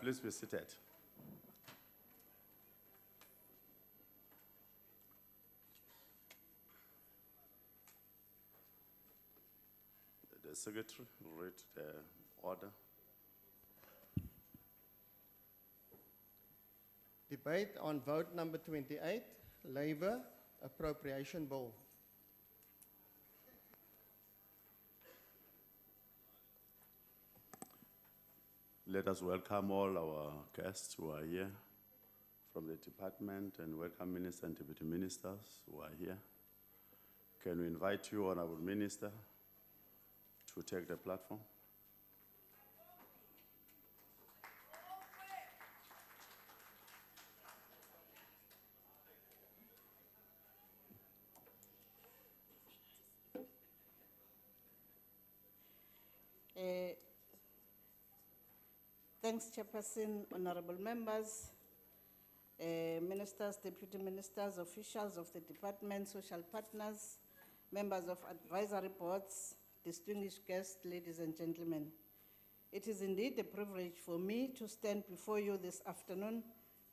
Please be seated. The secretary will read the order. Debate on vote number 28, Labour Appropriation Bill. Let us welcome all our guests who are here from the department and welcome ministers and deputy ministers who are here. Can we invite you, Honorable Minister, to take the platform? Thanks, Chairperson, honorable members, ministers, deputy ministers, officials of the department, social partners, members of advisory boards, distinguished guests, ladies and gentlemen. It is indeed a privilege for me to stand before you this afternoon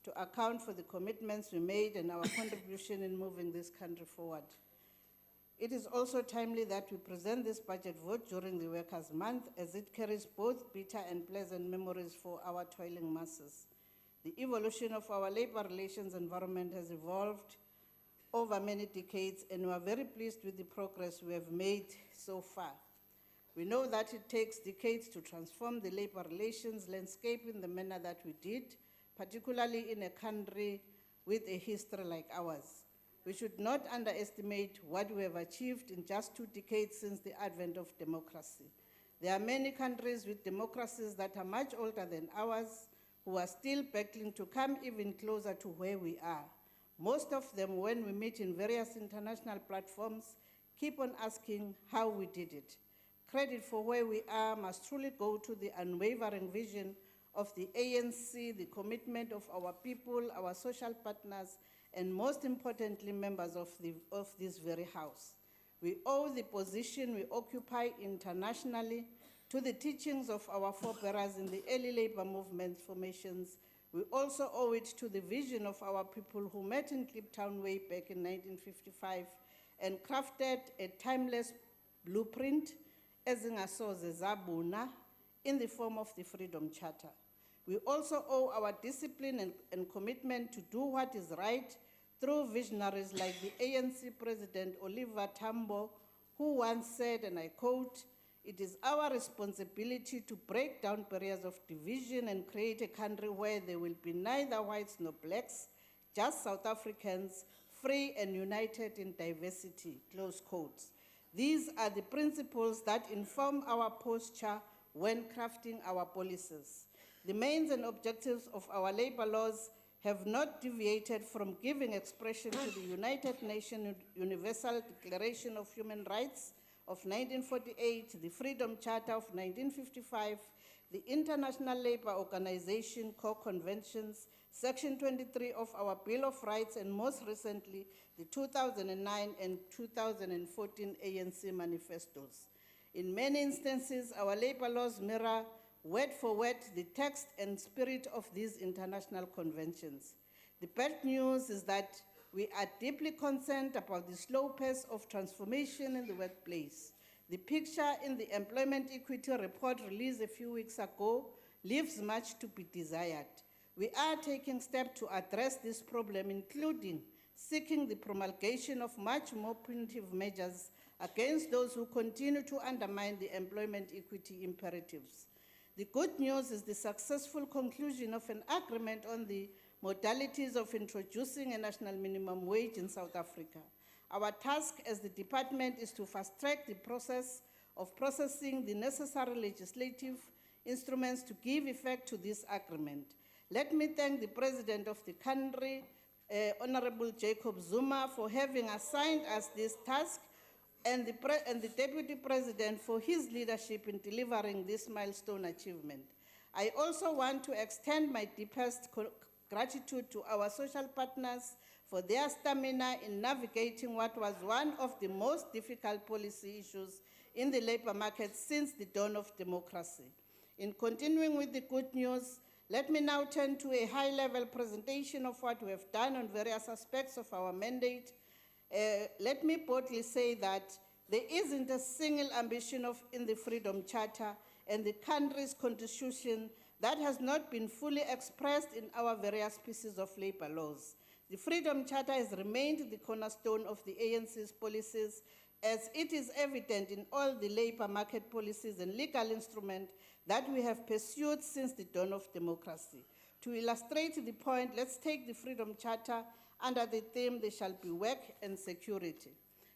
to account for the commitments we made and our contribution in moving this country forward. It is also timely that we present this budget vote during the Workers' Month, as it carries both bitter and pleasant memories for our toiling masses. The evolution of our labor relations environment has evolved over many decades, and we are very pleased with the progress we have made so far. We know that it takes decades to transform the labor relations landscape in the manner that we did, particularly in a country with a history like ours. We should not underestimate what we have achieved in just 2 decades since the advent of democracy. There are many countries with democracies that are much older than ours who are still battling to come even closer to where we are. Most of them, when we meet in various international platforms, keep on asking how we did it. Credit for where we are must truly go to the unwavering vision of the ANC, the commitment of our people, our social partners, and most importantly, members of this very house. We owe the position we occupy internationally to the teachings of our forebearers in the early labor movement formations. We also owe it to the vision of our people who met in Kliptown way back in 1955 and crafted a timeless blueprint, ezingasoze zabuna, in the form of the Freedom Charter. We also owe our discipline and commitment to do what is right through visionaries like the ANC President Oliver Tambo, who once said, and I quote, "It is our responsibility to break down barriers of division and create a country where there will be neither whites nor blacks, just South Africans, free and united in diversity," close quotes. These are the principles that inform our posture when crafting our policies. The mains and objectives of our labor laws have not deviated from giving expression to the United Nations Universal Declaration of Human Rights of 1948, the Freedom Charter of 1955, the International Labour Organization core conventions, Section 23 of our Bill of Rights, and most recently, the 2009 and 2014 ANC manifestos. In many instances, our labor laws mirror word for word the text and spirit of these international conventions. The bad news is that we are deeply concerned about the slow pace of transformation in the workplace. The picture in the Employment Equity Report released a few weeks ago leaves much to be desired. We are taking steps to address this problem, including seeking the promulgation of much more punitive measures against those who continue to undermine the employment equity imperatives. The good news is the successful conclusion of an agreement on the modalities of introducing a national minimum wage in South Africa. Our task as the department is to fast-track the process of processing the necessary legislative instruments to give effect to this agreement. Let me thank the President of the country, Honorable Jacob Zuma, for having assigned us this task, and the Deputy President for his leadership in delivering this milestone achievement. I also want to extend my deepest gratitude to our social partners for their stamina in navigating what was one of the most difficult policy issues in the labor market since the dawn of democracy. In continuing with the good news, Let me now turn to a high-level presentation of what we have done on various aspects of our mandate. Let me boldly say that there isn't a single ambition in the Freedom Charter and the country's constitution that has not been fully expressed in our various pieces of labor laws. The Freedom Charter has remained the cornerstone of the ANC's policies, as it is evident in all the labor market policies and legal instruments that we have pursued since the dawn of democracy. To illustrate the point, let's take the Freedom Charter under the theme, there shall be work and security.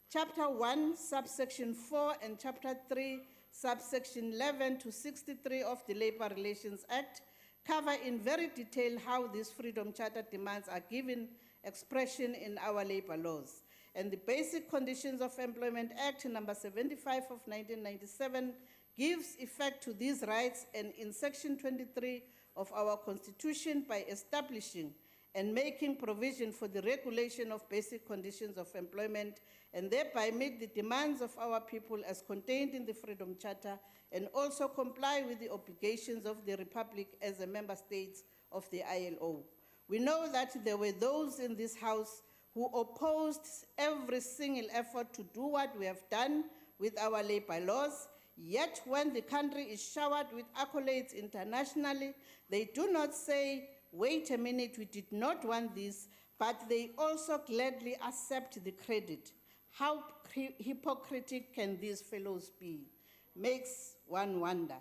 Chapter 1, subsection 4, and Chapter 3, subsection 11 to 63 of the Labor Relations Act cover in very detail how these Freedom Charter demands are given expression in our labor laws. And the Basic Conditions of Employment Act number 75 of 1997 gives effect to these rights, and in section 23 of our Constitution by establishing and making provision for the regulation of basic conditions of employment, and thereby meet the demands of our people as contained in the Freedom Charter, and also comply with the obligations of the Republic as a member state of the ILO. We know that there were those in this House who opposed every single effort to do what we have done with our labor laws, yet when the country is showered with accolades internationally, they do not say, wait a minute, we did not want this, but they also gladly accept the credit. How hypocritical can these fellows be? Makes one wonder.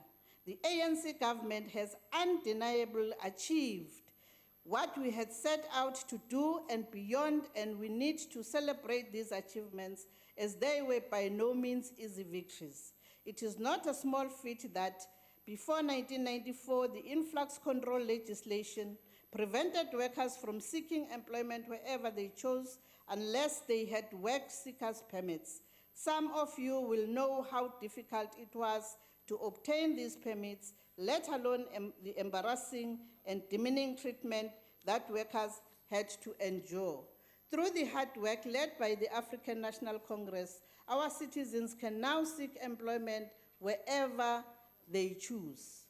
The ANC government has undeniably achieved what we had set out to do and beyond, and we need to celebrate these achievements as they were by no means easy victories. It is not a small feat that before 1994, the influx control legislation prevented workers from seeking employment wherever they chose unless they had work seekers permits. Some of you will know how difficult it was to obtain these permits, let alone the embarrassing and demeaning treatment that workers had to endure. Through the hard work led by the African National Congress, our citizens can now seek employment wherever they choose.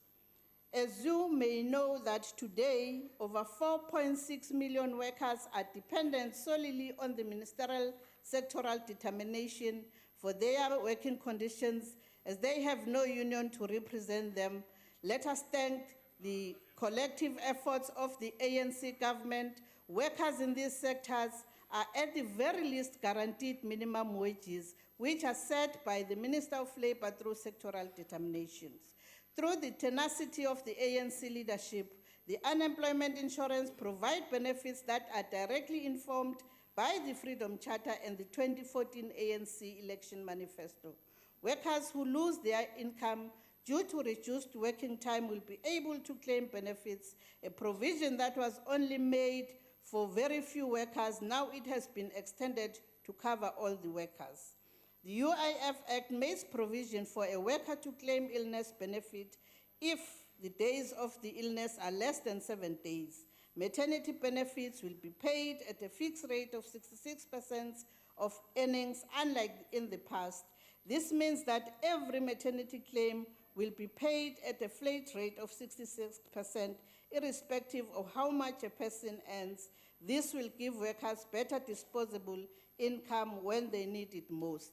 As you may know that today, over 4.6 million workers are dependent solely on the ministerial sectoral determination for their working conditions, as they have no union to represent them. Let us thank the collective efforts of the ANC government. Workers in these sectors are at the very least guaranteed minimum wages, which are set by the Minister of Labour through sectoral determinations. Through the tenacity of the ANC leadership, the unemployment insurance provides benefits that are directly informed by the Freedom Charter and the 2014 ANC election manifesto. Workers who lose their income due to reduced working time will be able to claim benefits, a provision that was only made for very few workers. Now it has been extended to cover all the workers. The UIF Act makes provision for a worker to claim illness benefit if the days of the illness are less than 7 days. Maternity benefits will be paid at a fixed rate of 66% of earnings, unlike in the past. This means that every maternity claim will be paid at a flat rate of 66%, irrespective of how much a person earns. This will give workers better disposable income when they need it most.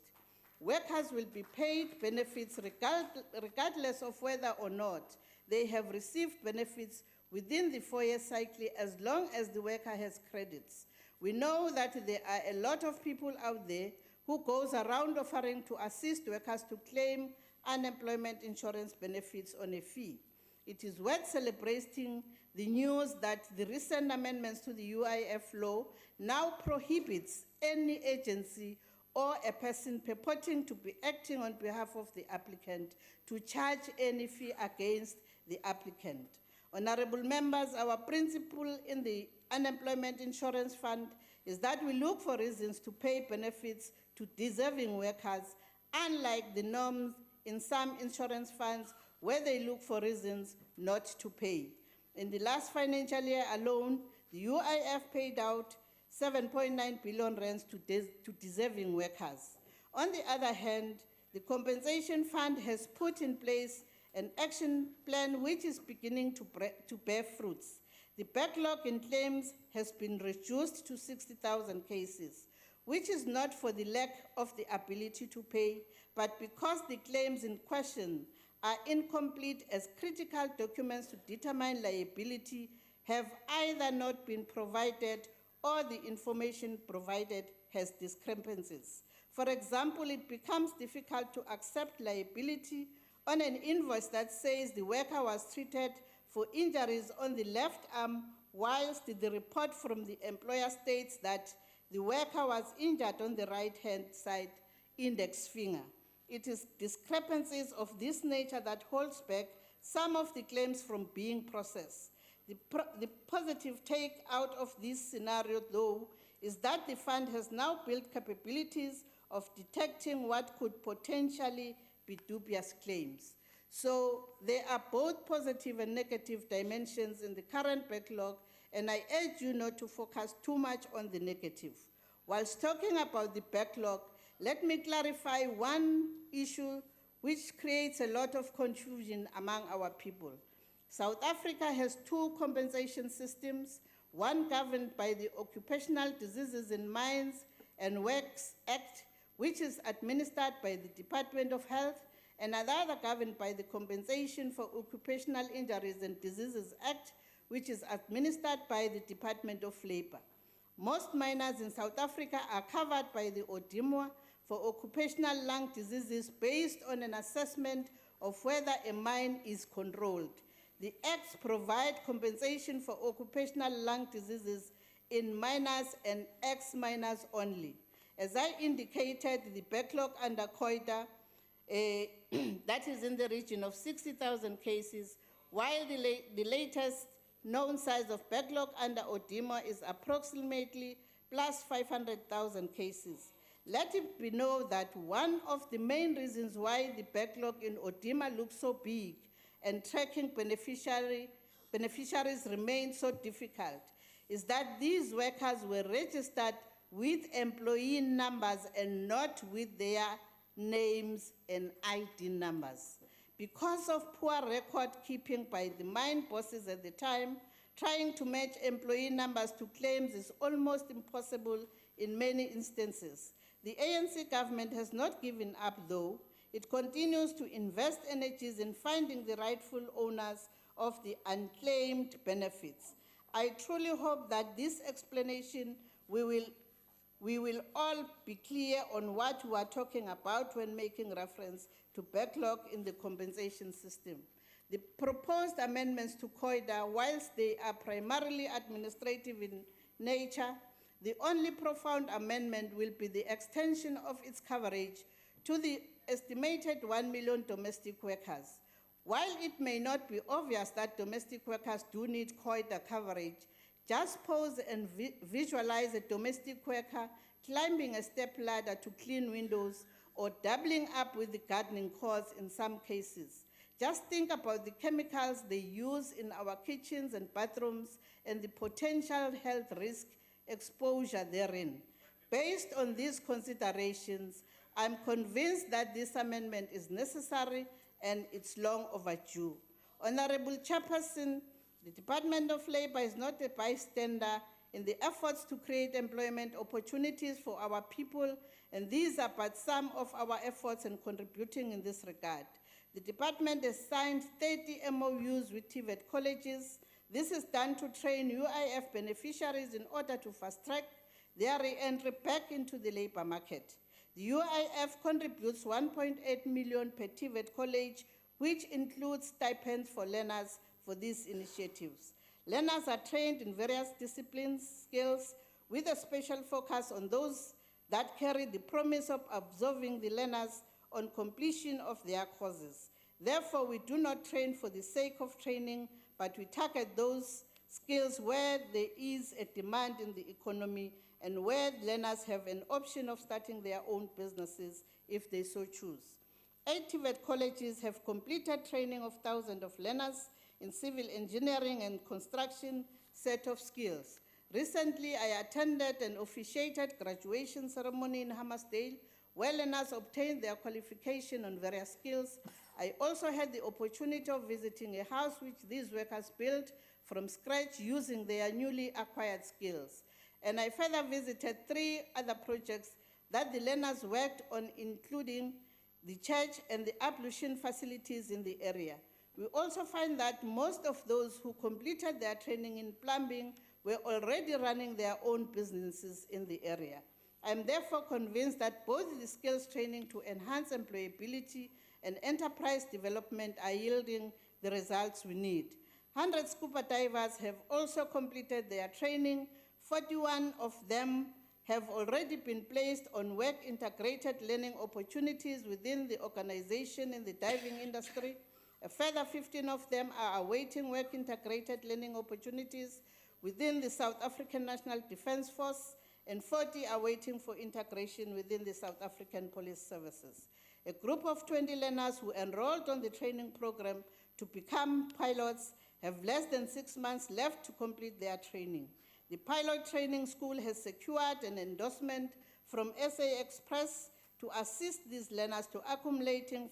Workers will be paid benefits regardless of whether or not they have received benefits within the 4-year cycle, as long as the worker has credits. We know that there are a lot of people out there who goes around offering to assist workers to claim unemployment insurance benefits on a fee. It is worth celebrating the news that the recent amendments to the UIF law now prohibits any agency or a person purporting to be acting on behalf of the applicant to charge any fee against the applicant. Honorable members, our principle in the Unemployment Insurance Fund is that we look for reasons to pay benefits to deserving workers, unlike the norms in some insurance funds where they look for reasons not to pay. In the last financial year alone, the UIF paid out 7.9 billion rands to deserving workers. On the other hand, the compensation fund has put in place an action plan which is beginning to bear fruits. The backlog in claims has been reduced to 60,000 cases, which is not for the lack of the ability to pay, but because the claims in question are incomplete, as critical documents to determine liability have either not been provided or the information provided has discrepancies. For example, it becomes difficult to accept liability on an invoice that says the worker was treated for injuries on the left arm, whilst the report from the employer states that the worker was injured on the right-hand side index finger. It is discrepancies of this nature that holds back some of the claims from being processed. The positive take out of this scenario, though, is that the fund has now built capabilities of detecting what could potentially be dubious claims. So there are both positive and negative dimensions in the current backlog, and I urge you not to focus too much on the negative. Whilst talking about the backlog, let me clarify one issue which creates a lot of confusion among our people. South Africa has two compensation systems, one governed by the Occupational Diseases in Mines and Works Act, which is administered by the Department of Health, and another governed by the Compensation for Occupational Injuries and Diseases Act, which is administered by the Department of Labor. Most miners in South Africa are covered by the ODIMWA for occupational lung diseases based on an assessment of whether a mine is controlled. The acts provide compensation for occupational lung diseases in miners and ex-miners only. As I indicated, the backlog under COIDA, that is in the region of 60,000 cases, while the latest known size of backlog under ODIMA is approximately plus 500,000 cases. Let it be known that one of the main reasons why the backlog in ODIMA looks so big and tracking beneficiaries remain so difficult is that these workers were registered with employee numbers and not with their names and ID numbers. Because of poor record keeping by the mine bosses at the time, trying to match employee numbers to claims is almost impossible in many instances. The ANC government has not given up, though. It continues to invest energies in finding the rightful owners of the unclaimed benefits. I truly hope that this explanation we will all be clear on what we are talking about when making reference to backlog in the compensation system. The proposed amendments to COIDA, whilst they are primarily administrative in nature, the only profound amendment will be the extension of its coverage to the estimated 1 million domestic workers. While it may not be obvious that domestic workers do need COIDA coverage, just pause and visualize a domestic worker climbing a step ladder to clean windows or doubling up with the gardening chores in some cases. Just think about the chemicals they use in our kitchens and bathrooms and the potential health risk exposure therein. Based on these considerations, I'm convinced that this amendment is necessary and it's long overdue. Honorable Chairperson, the Department of Labor is not a bystander in the efforts to create employment opportunities for our people, and these are but some of our efforts in contributing in this regard. The department has signed 30 MOUs with TVET colleges. This is done to train UIF beneficiaries in order to fast-track their re-entry back into the labor market. The UIF contributes 1.8 million per TVET college, which includes stipends for learners for these initiatives. Learners are trained in various disciplines, skills, with a special focus on those that carry the promise of absorbing the learners on completion of their courses. Therefore, we do not train for the sake of training, but we target those skills where there is a demand in the economy and where learners have an option of starting their own businesses if they so choose. 8 TVET colleges have completed training of thousands of learners in civil engineering and construction set of skills. Recently, I attended and officiated graduation ceremony in Hammersdale, where learners obtained their qualification on various skills. I also had the opportunity of visiting a house which these workers built from scratch using their newly acquired skills. And I further visited 3 other projects that the learners worked on, including the church and the ablution facilities in the area. We also find that most of those who completed their training in plumbing were already running their own businesses in the area. I am therefore convinced that both the skills training to enhance employability and enterprise development are yielding the results we need. 100 scuba divers have also completed their training. 41 of them have already been placed on work integrated learning opportunities within the organization in the diving industry. A further 15 of them are awaiting work integrated learning opportunities within the South African National Defence Force, and 40 are waiting for integration within the South African Police Services. A group of 20 learners who enrolled on the training program to become pilots have less than 6 months left to complete their training. The pilot training school has secured an endorsement from SA Express to assist these learners to accumulating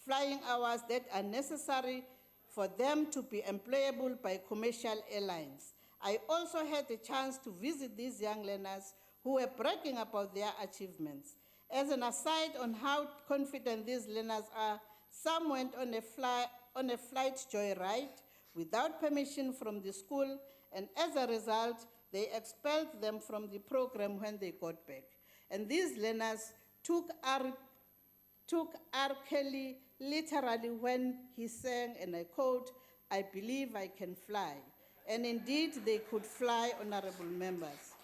flying hours that are necessary for them to be employable by commercial airlines. I also had the chance to visit these young learners who were bragging about their achievements. As an aside on how confident these learners are, some went on a flight joyride without permission from the school, and as a result, they expelled them from the program when they got back. And these learners took R. Kelly literally when he sang, and I quote, "I believe I can fly." And indeed, they could fly, honorable members.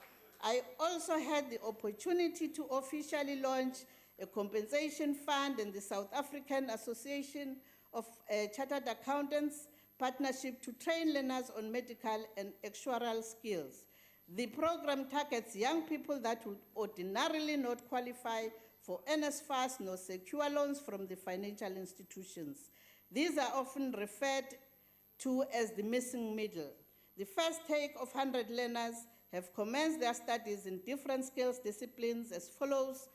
I also had the opportunity to officially launch a compensation fund in the South African Association of Chartered Accountants partnership to train learners on medical and actuarial skills. The program targets young people that would ordinarily not qualify for NSFAS nor secure loans from the financial institutions. These are often referred to as the missing middle. The first take of 100 learners have commenced their studies in different skills disciplines as follows: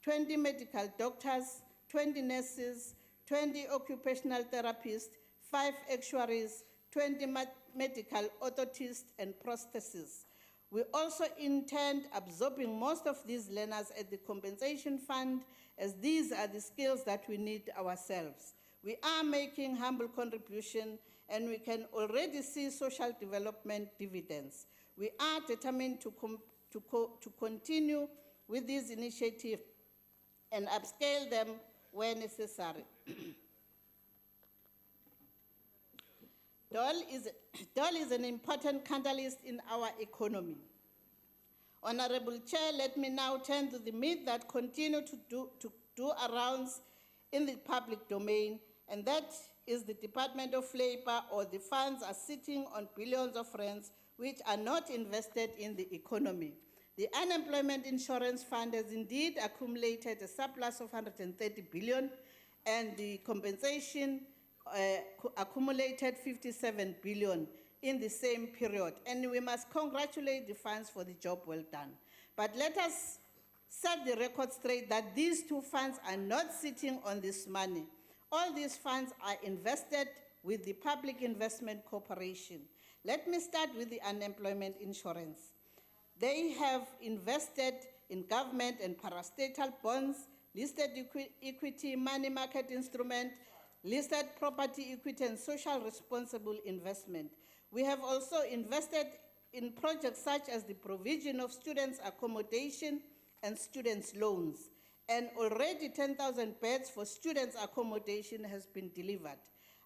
20 medical doctors, 20 nurses, 20 occupational therapists, 5 actuaries, 20 medical orthotists, and prosthetists. We also intend absorbing most of these learners at the compensation fund, as these are the skills that we need ourselves. We are making humble contribution, and we can already see social development dividends. We are determined to continue with this initiative and upscale them where necessary. DOL is an important catalyst in our economy. Honorable Chair, let me now turn to the myth that continue to do rounds in the public domain, and that is the Department of Labor, or the funds are sitting on billions of rands which are not invested in the economy. The Unemployment Insurance Fund has indeed accumulated a surplus of 130 billion, and the compensation accumulated 57 billion in the same period. And we must congratulate the funds for the job well done. But let us set the record straight that these two funds are not sitting on this money. All these funds are invested with the Public Investment Corporation. Let me start with the unemployment insurance. They have invested in government and parastatal bonds, listed equity, money market instrument, listed property equity, and social responsible investment. We have also invested in projects such as the provision of students' accommodation and students' loans. And already 10,000 beds for students' accommodation has been delivered.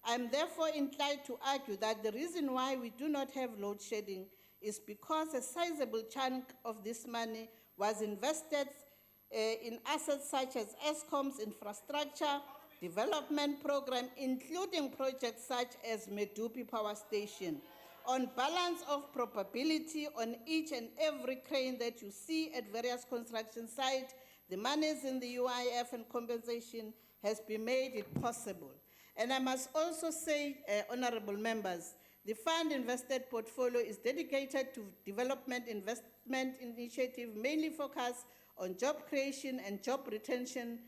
I'm therefore inclined to argue that the reason why we do not have load shedding is because a sizable chunk of this money was invested in assets such as Eskom's infrastructure development program, including projects such as Medupi Power Station. On balance of probability, on each and every crane that you see at various construction sites, the monies in the UIF and compensation has been made it possible. And I must also say, honorable members, the fund invested portfolio is dedicated to development investment initiative, mainly focused on job creation and job retention,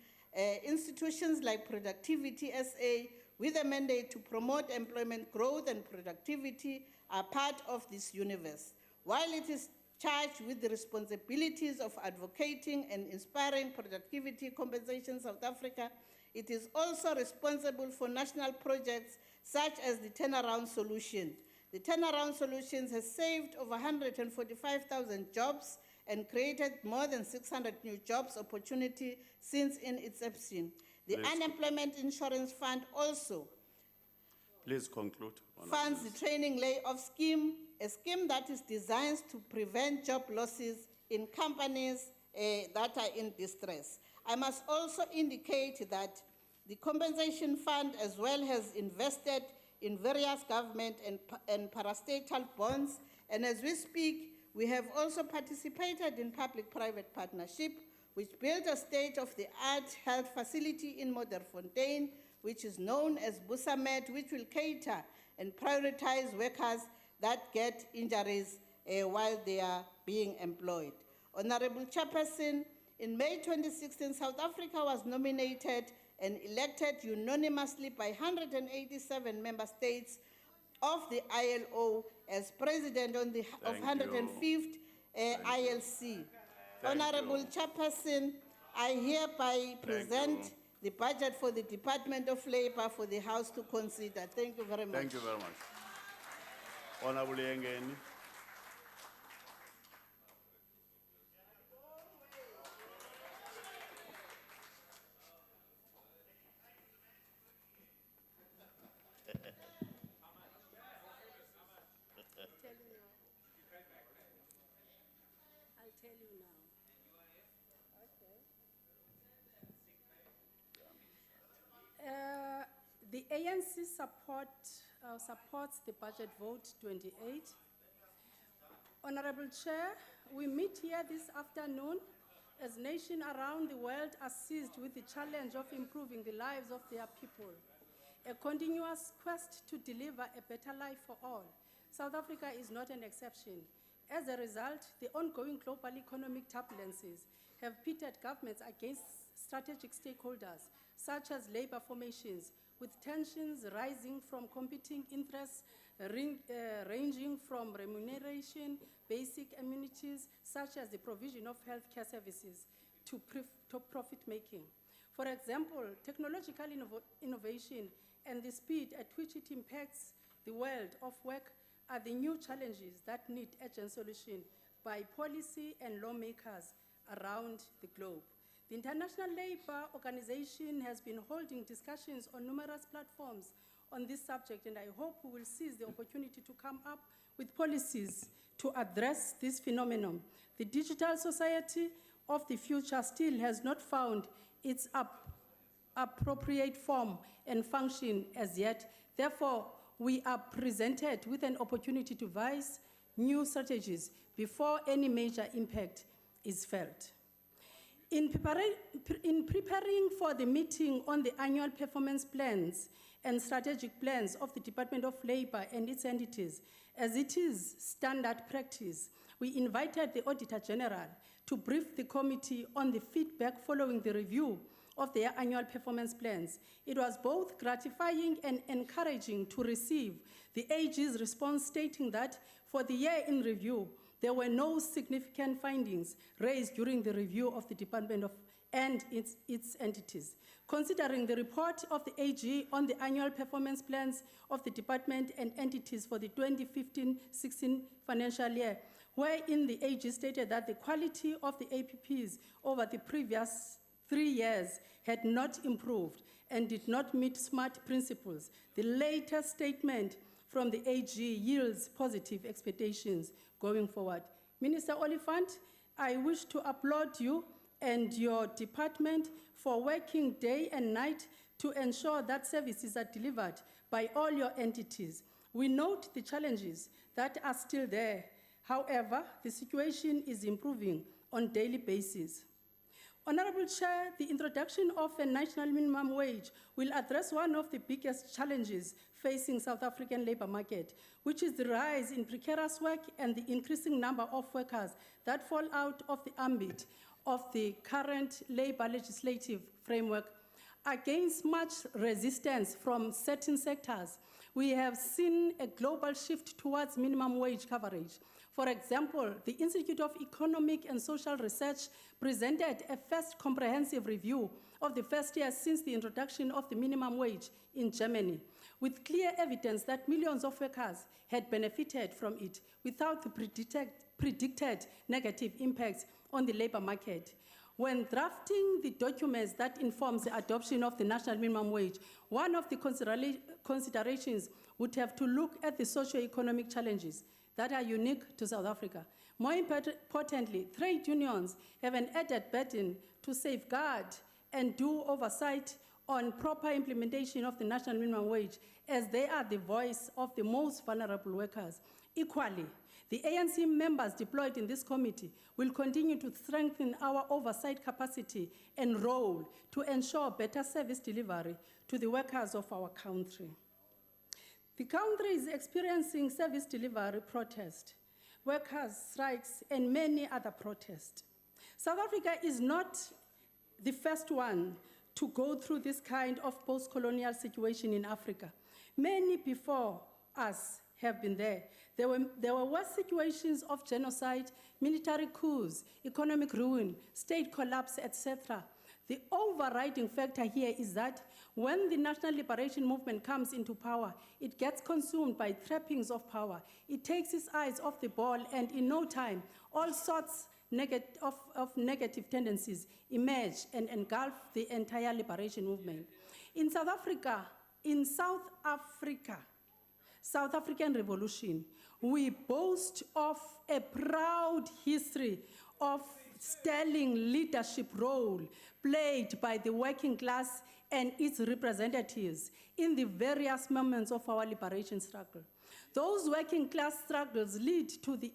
institutions like Productivity SA, with a mandate to promote employment growth and productivity, are part of this universe. While it is charged with the responsibilities of advocating and inspiring productivity compensation South Africa, it is also responsible for national projects such as the Turnaround Solution. The Turnaround Solutions has saved over 145,000 jobs and created more than 600 new jobs opportunity since in its inception. The Please. Unemployment Insurance Fund also Please conclude. funds the training layoff scheme, a scheme that is designed to prevent job losses in companies that are in distress. I must also indicate that the compensation fund as well has invested in various government and parastatal bonds, and as we speak, we have also participated in public-private partnership, which built a state-of-the-art health facility in Modderfontein, which is known as Busamed, which will cater and prioritize workers that get injuries while they are being employed. Honorable Chairperson, in May 2016, South Africa was nominated and elected unanimously by 187 member states of the ILO as president of Thank 105th ILC. Honorable Chairperson, I hereby present you. the budget for the Department of Labor for the House to consider. Thank you very much. Thank you very much. Honorable Yengeni. I'll tell you now. The ANC supports the budget vote 28. Honorable Chair, we meet here this afternoon as nations around the world are seized with the challenge of improving the lives of their people, a continuous quest to deliver a better life for all. South Africa is not an exception. As a result, the ongoing global economic turbulences have pitted governments against strategic stakeholders, such as labor formations, with tensions rising from competing interests ranging from remuneration, basic amenities, such as the provision of healthcare services, to profit-making. For example, technological innovation and the speed at which it impacts the world of work are the new challenges that need urgent solution by policy and lawmakers around the globe. The International Labour Organization has been holding discussions on numerous platforms on this subject, and I hope we will seize the opportunity to come up with policies to address this phenomenon. The digital society of the future still has not found its appropriate form and function as yet. Therefore, we are presented with an opportunity to devise new strategies before any major impact is felt. In preparing for the meeting on the annual performance plans and strategic plans of the Department of Labor and its entities, as it is standard practice, we invited the Auditor General to brief the committee on the feedback following the review of their annual performance plans. It was both gratifying and encouraging to receive the AG's response stating that for the year in review, there were no significant findings raised during the review of the Department and its entities. Considering the report of the AG on the annual performance plans of the Department and entities for the 2015-16 financial year, wherein the AG stated that the quality of the APPs over the previous 3 years had not improved and did not meet SMART principles, the latest statement from the AG yields positive expectations going forward. Minister Oliphant, I wish to applaud you and your department for working day and night to ensure that services are delivered by all your entities. We note the challenges that are still there. However, the situation is improving on a daily basis. Honorable Chair, the introduction of a national minimum wage will address one of the biggest challenges facing South African labor market, which is the rise in precarious work and the increasing number of workers that fall out of the ambit of the current labor legislative framework, against much resistance from certain sectors, we have seen a global shift towards minimum wage coverage. For example, the Institute of Economic and Social Research presented a first comprehensive review of the first year since the introduction of the minimum wage in Germany, with clear evidence that millions of workers had benefited from it without the predicted negative impacts on the labor market. When drafting the documents that informs the adoption of the national minimum wage, one of the considerations would have to look at the socio-economic challenges that are unique to South Africa. More importantly, trade unions have an added burden to safeguard and do oversight on proper implementation of the national minimum wage, as they are the voice of the most vulnerable workers. Equally, the ANC members deployed in this committee will continue to strengthen our oversight capacity and role to ensure better service delivery to the workers of our country. The country is experiencing service delivery protest, workers' strikes, and many other protests. South Africa is not the first one to go through this kind of post-colonial situation in Africa. Many before us have been there. There were worse situations of genocide, military coups, economic ruin, state collapse, etc. The overriding factor here is that when the National Liberation Movement comes into power, it gets consumed by trappings of power. It takes its eyes off the ball, and in no time, all sorts of negative tendencies emerge and engulf the entire liberation movement. In South African Revolution, we boast of a proud history of sterling leadership role played by the working class and its representatives in the various moments of our liberation struggle. Those working class struggles led to the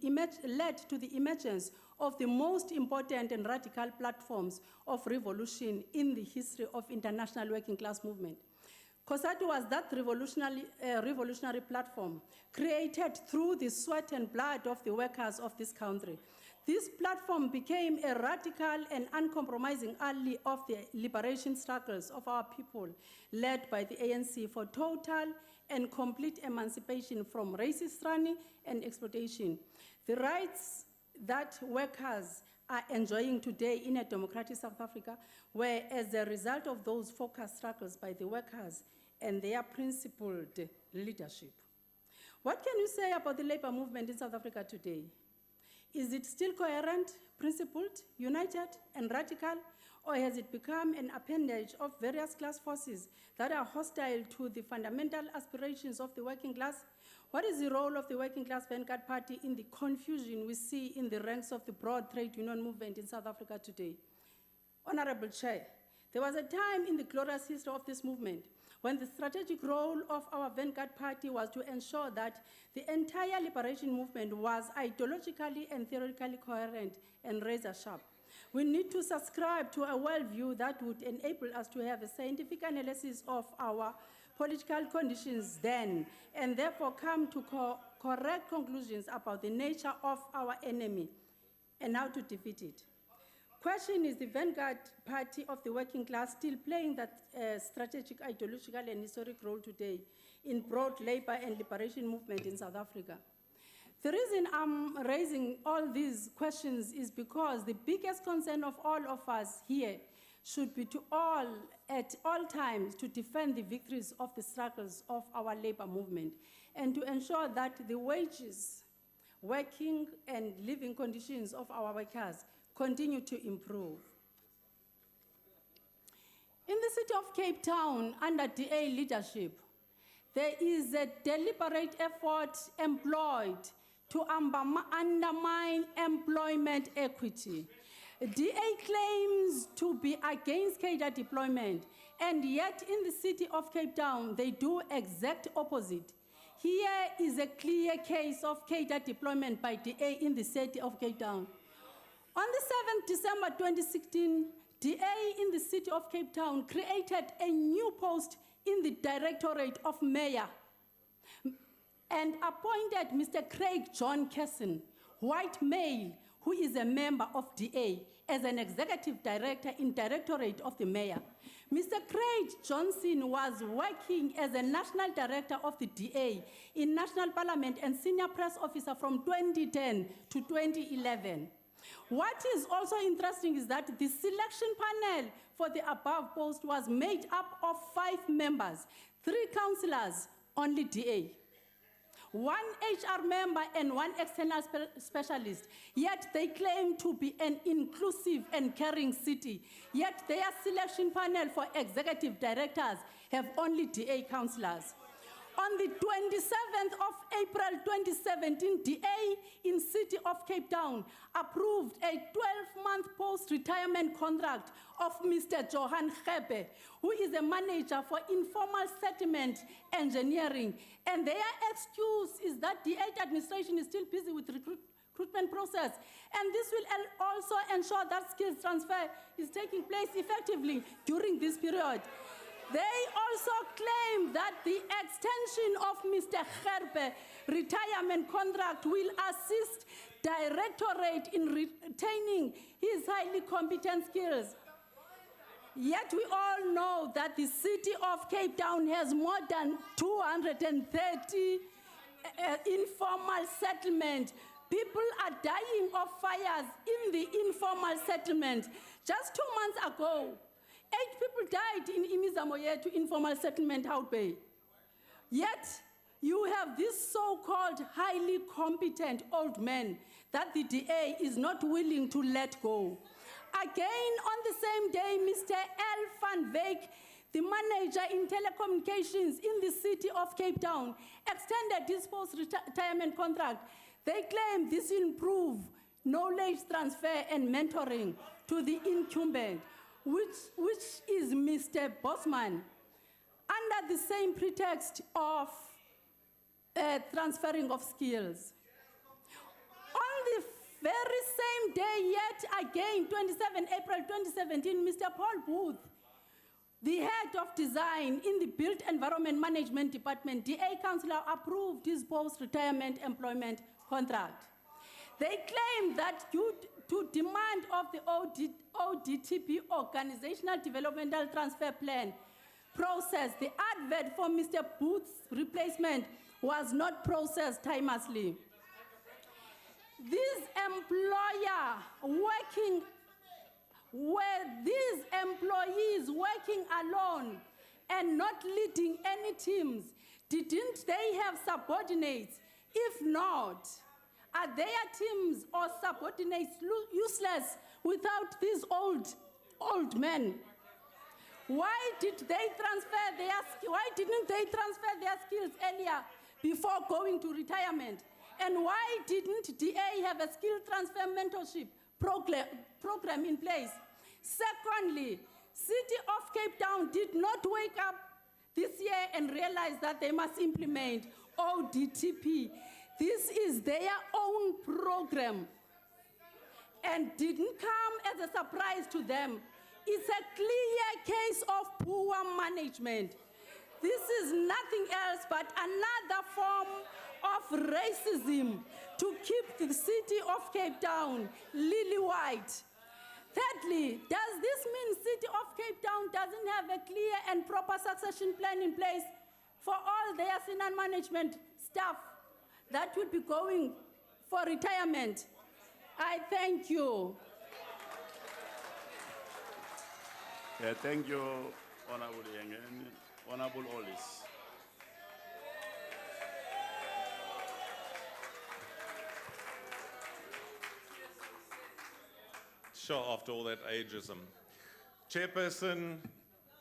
emergence of the most important and radical platforms of revolution in the history of international working class movement. COSATU was that revolutionary platform created through the sweat and blood of the workers of this country. This platform became a radical and uncompromising ally of the liberation struggles of our people, led by the ANC for total and complete emancipation from racist tyranny and exploitation. The rights that workers are enjoying today in a democratic South Africa were as a result of those focused struggles by the workers and their principled leadership. What can you say about the labor movement in South Africa today? Is it still coherent, principled, united, and radical, or has it become an appendage of various class forces that are hostile to the fundamental aspirations of the working class? What is the role of the Working Class Vanguard Party in the confusion we see in the ranks of the broad trade union movement in South Africa today? Honorable Chair, there was a time in the glorious history of this movement when the strategic role of our Vanguard Party was to ensure that the entire liberation movement was ideologically and theoretically coherent and razor sharp. We need to subscribe to a worldview that would enable us to have a scientific analysis of our political conditions then, and therefore come to correct conclusions about the nature of our enemy and how to defeat it. Question is the Vanguard Party of the working class still playing that strategic, ideological, and historic role today in broad labor and liberation movement in South Africa? The reason I'm raising all these questions is because the biggest concern of all of us here should be at all times to defend the victories of the struggles of our labor movement and to ensure that the wages, working and living conditions of our workers continue to improve. In the city of Cape Town, under DA leadership, there is a deliberate effort employed to undermine employment equity. DA claims to be against cadre deployment, and yet in the city of Cape Town, they do exact opposite. Here is a clear case of cadre deployment by DA in the city of Cape Town. On the 7th December 2016, DA in the city of Cape Town created a new post in the Directorate of Mayor and appointed Mr. Craig John Kesson, white male, who is a member of DA, as an executive director in Directorate of the Mayor. Mr. Craig Johnson was working as a national director of the DA in National Parliament and senior press officer from 2010 to 2011. What is also interesting is that the selection panel for the above post was made up of 5 members, 3 councillors, only DA, 1 HR member and 1 external specialist, yet they claim to be an inclusive and caring city, yet their selection panel for executive directors have only DA councillors. On the 27th of April 2017, DA in City of Cape Town approved a 12-month post-retirement contract of Mr. Johan Gebe, who is a manager for informal settlement engineering. And their excuse is that the DA administration is still busy with recruitment process. And this will also ensure that skills transfer is taking place effectively during this period. They also claim that the extension of Mr. Gerbe's retirement contract will assist Directorate in retaining his highly competent skills. Yet we all know that the City of Cape Town has more than 230 informal settlements. People are dying of fires in the informal settlement. Just 2 months ago, 8 people died in Imizamoyetu informal settlement Hout Bay. Yet, you have this so-called highly competent old man that the DA is not willing to let go. Again, on the same day, Mr. L. van Wyk, the manager in telecommunications in the City of Cape Town, extended his post-retirement contract. They claim this will improve knowledge transfer and mentoring to the incumbent, which is Mr. Bosman, under the same pretext of transferring of skills. On the very same day, yet again, 27 April 2017, Mr. Paul Booth, the head of design in the Built Environment Management Department, DA councillor, approved his post-retirement employment contract. They claim that due to demand of the ODTP, Organizational Developmental Transfer Plan process, the advert for Mr. Booth's replacement was not processed timelessly. These employees working alone and not leading any teams, didn't they have subordinates? If not, are their teams or subordinates useless without these old men? Why didn't they transfer their skills earlier before going to retirement? And why didn't DA have a skill transfer mentorship program in place? Secondly, City of Cape Town did not wake up this year and realize that they must implement ODTP. This is their own program and didn't come as a surprise to them. It's a clear case of poor management. This is nothing else but another form of racism to keep the City of Cape Town lily white. Thirdly, does this mean City of Cape Town doesn't have a clear and proper succession plan in place for all their senior management staff that would be going for retirement? I thank you. Yeah, thank you, Honorable Yengen. Honorable Ollis. Sure, after all that ageism. Chairperson,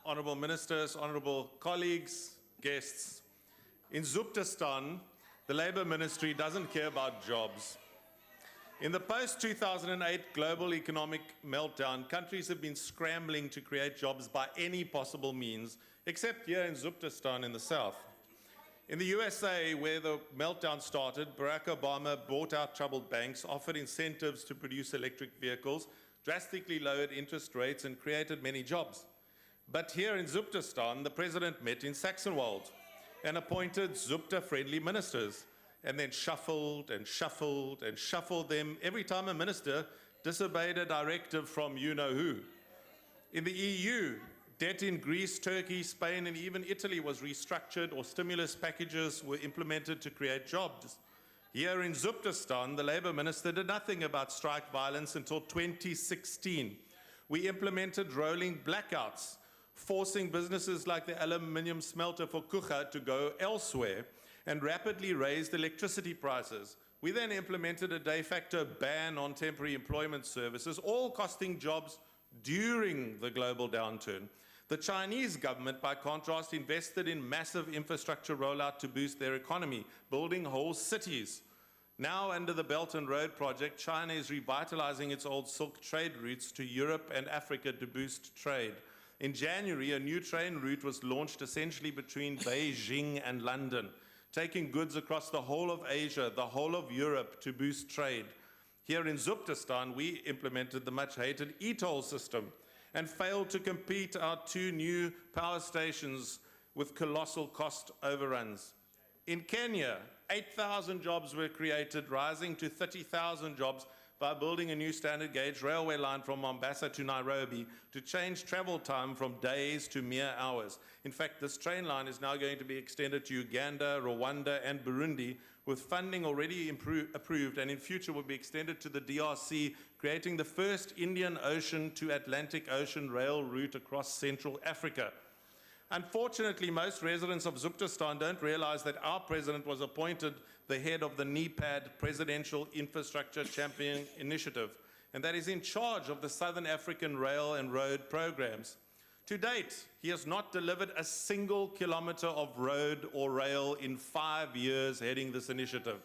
honorable ministers, honorable colleagues, guests. In Zuptistan, the Labour Ministry doesn't care about jobs. In the post-2008 global economic meltdown, countries have been scrambling to create jobs by any possible means, except here in Zuptistan in the south. In the USA, where the meltdown started, Barack Obama bought out troubled banks, offered incentives to produce electric vehicles, drastically lowered interest rates, and created many jobs. But here in Zuptistan, the president met in Saxonwald and appointed Zupta-friendly ministers. and then shuffled and shuffled and shuffled them every time a minister disobeyed a directive from you-know-who. In the EU, debt in Greece, Turkey, Spain, and even Italy was restructured, or stimulus packages were implemented to create jobs. Here in Zuptistan, the Labour Minister did nothing about strike violence until 2016. We implemented rolling blackouts, forcing businesses like the aluminium smelter for Kucha to go elsewhere, and rapidly raised electricity prices. We then implemented a de facto ban on temporary employment services, all costing jobs during the global downturn. The Chinese government, by contrast, invested in massive infrastructure rollout to boost their economy, building whole cities. Now, under the Belt and Road project, China is revitalizing its old silk trade routes to Europe and Africa to boost trade. In January, a new train route was launched essentially between Beijing and London, taking goods across the whole of Asia, the whole of Europe to boost trade. Here in Zuptistan, we implemented the much-hated e-toll system and failed to complete our 2 new power stations with colossal cost overruns. In Kenya, 8,000 jobs were created, rising to 30,000 jobs by building a new standard gauge railway line from Mombasa to Nairobi to change travel time from days to mere hours. In fact, this train line is now going to be extended to Uganda, Rwanda, and Burundi, with funding already approved, and in future will be extended to the DRC, creating the first Indian Ocean to Atlantic Ocean rail route across Central Africa. Unfortunately, most residents of Zuptistan don't realize that our president was appointed the head of the NEPAD Presidential Infrastructure Champion Initiative, and that is in charge of the Southern African rail and road programs. To date, he has not delivered a single kilometer of road or rail in 5 years heading this initiative.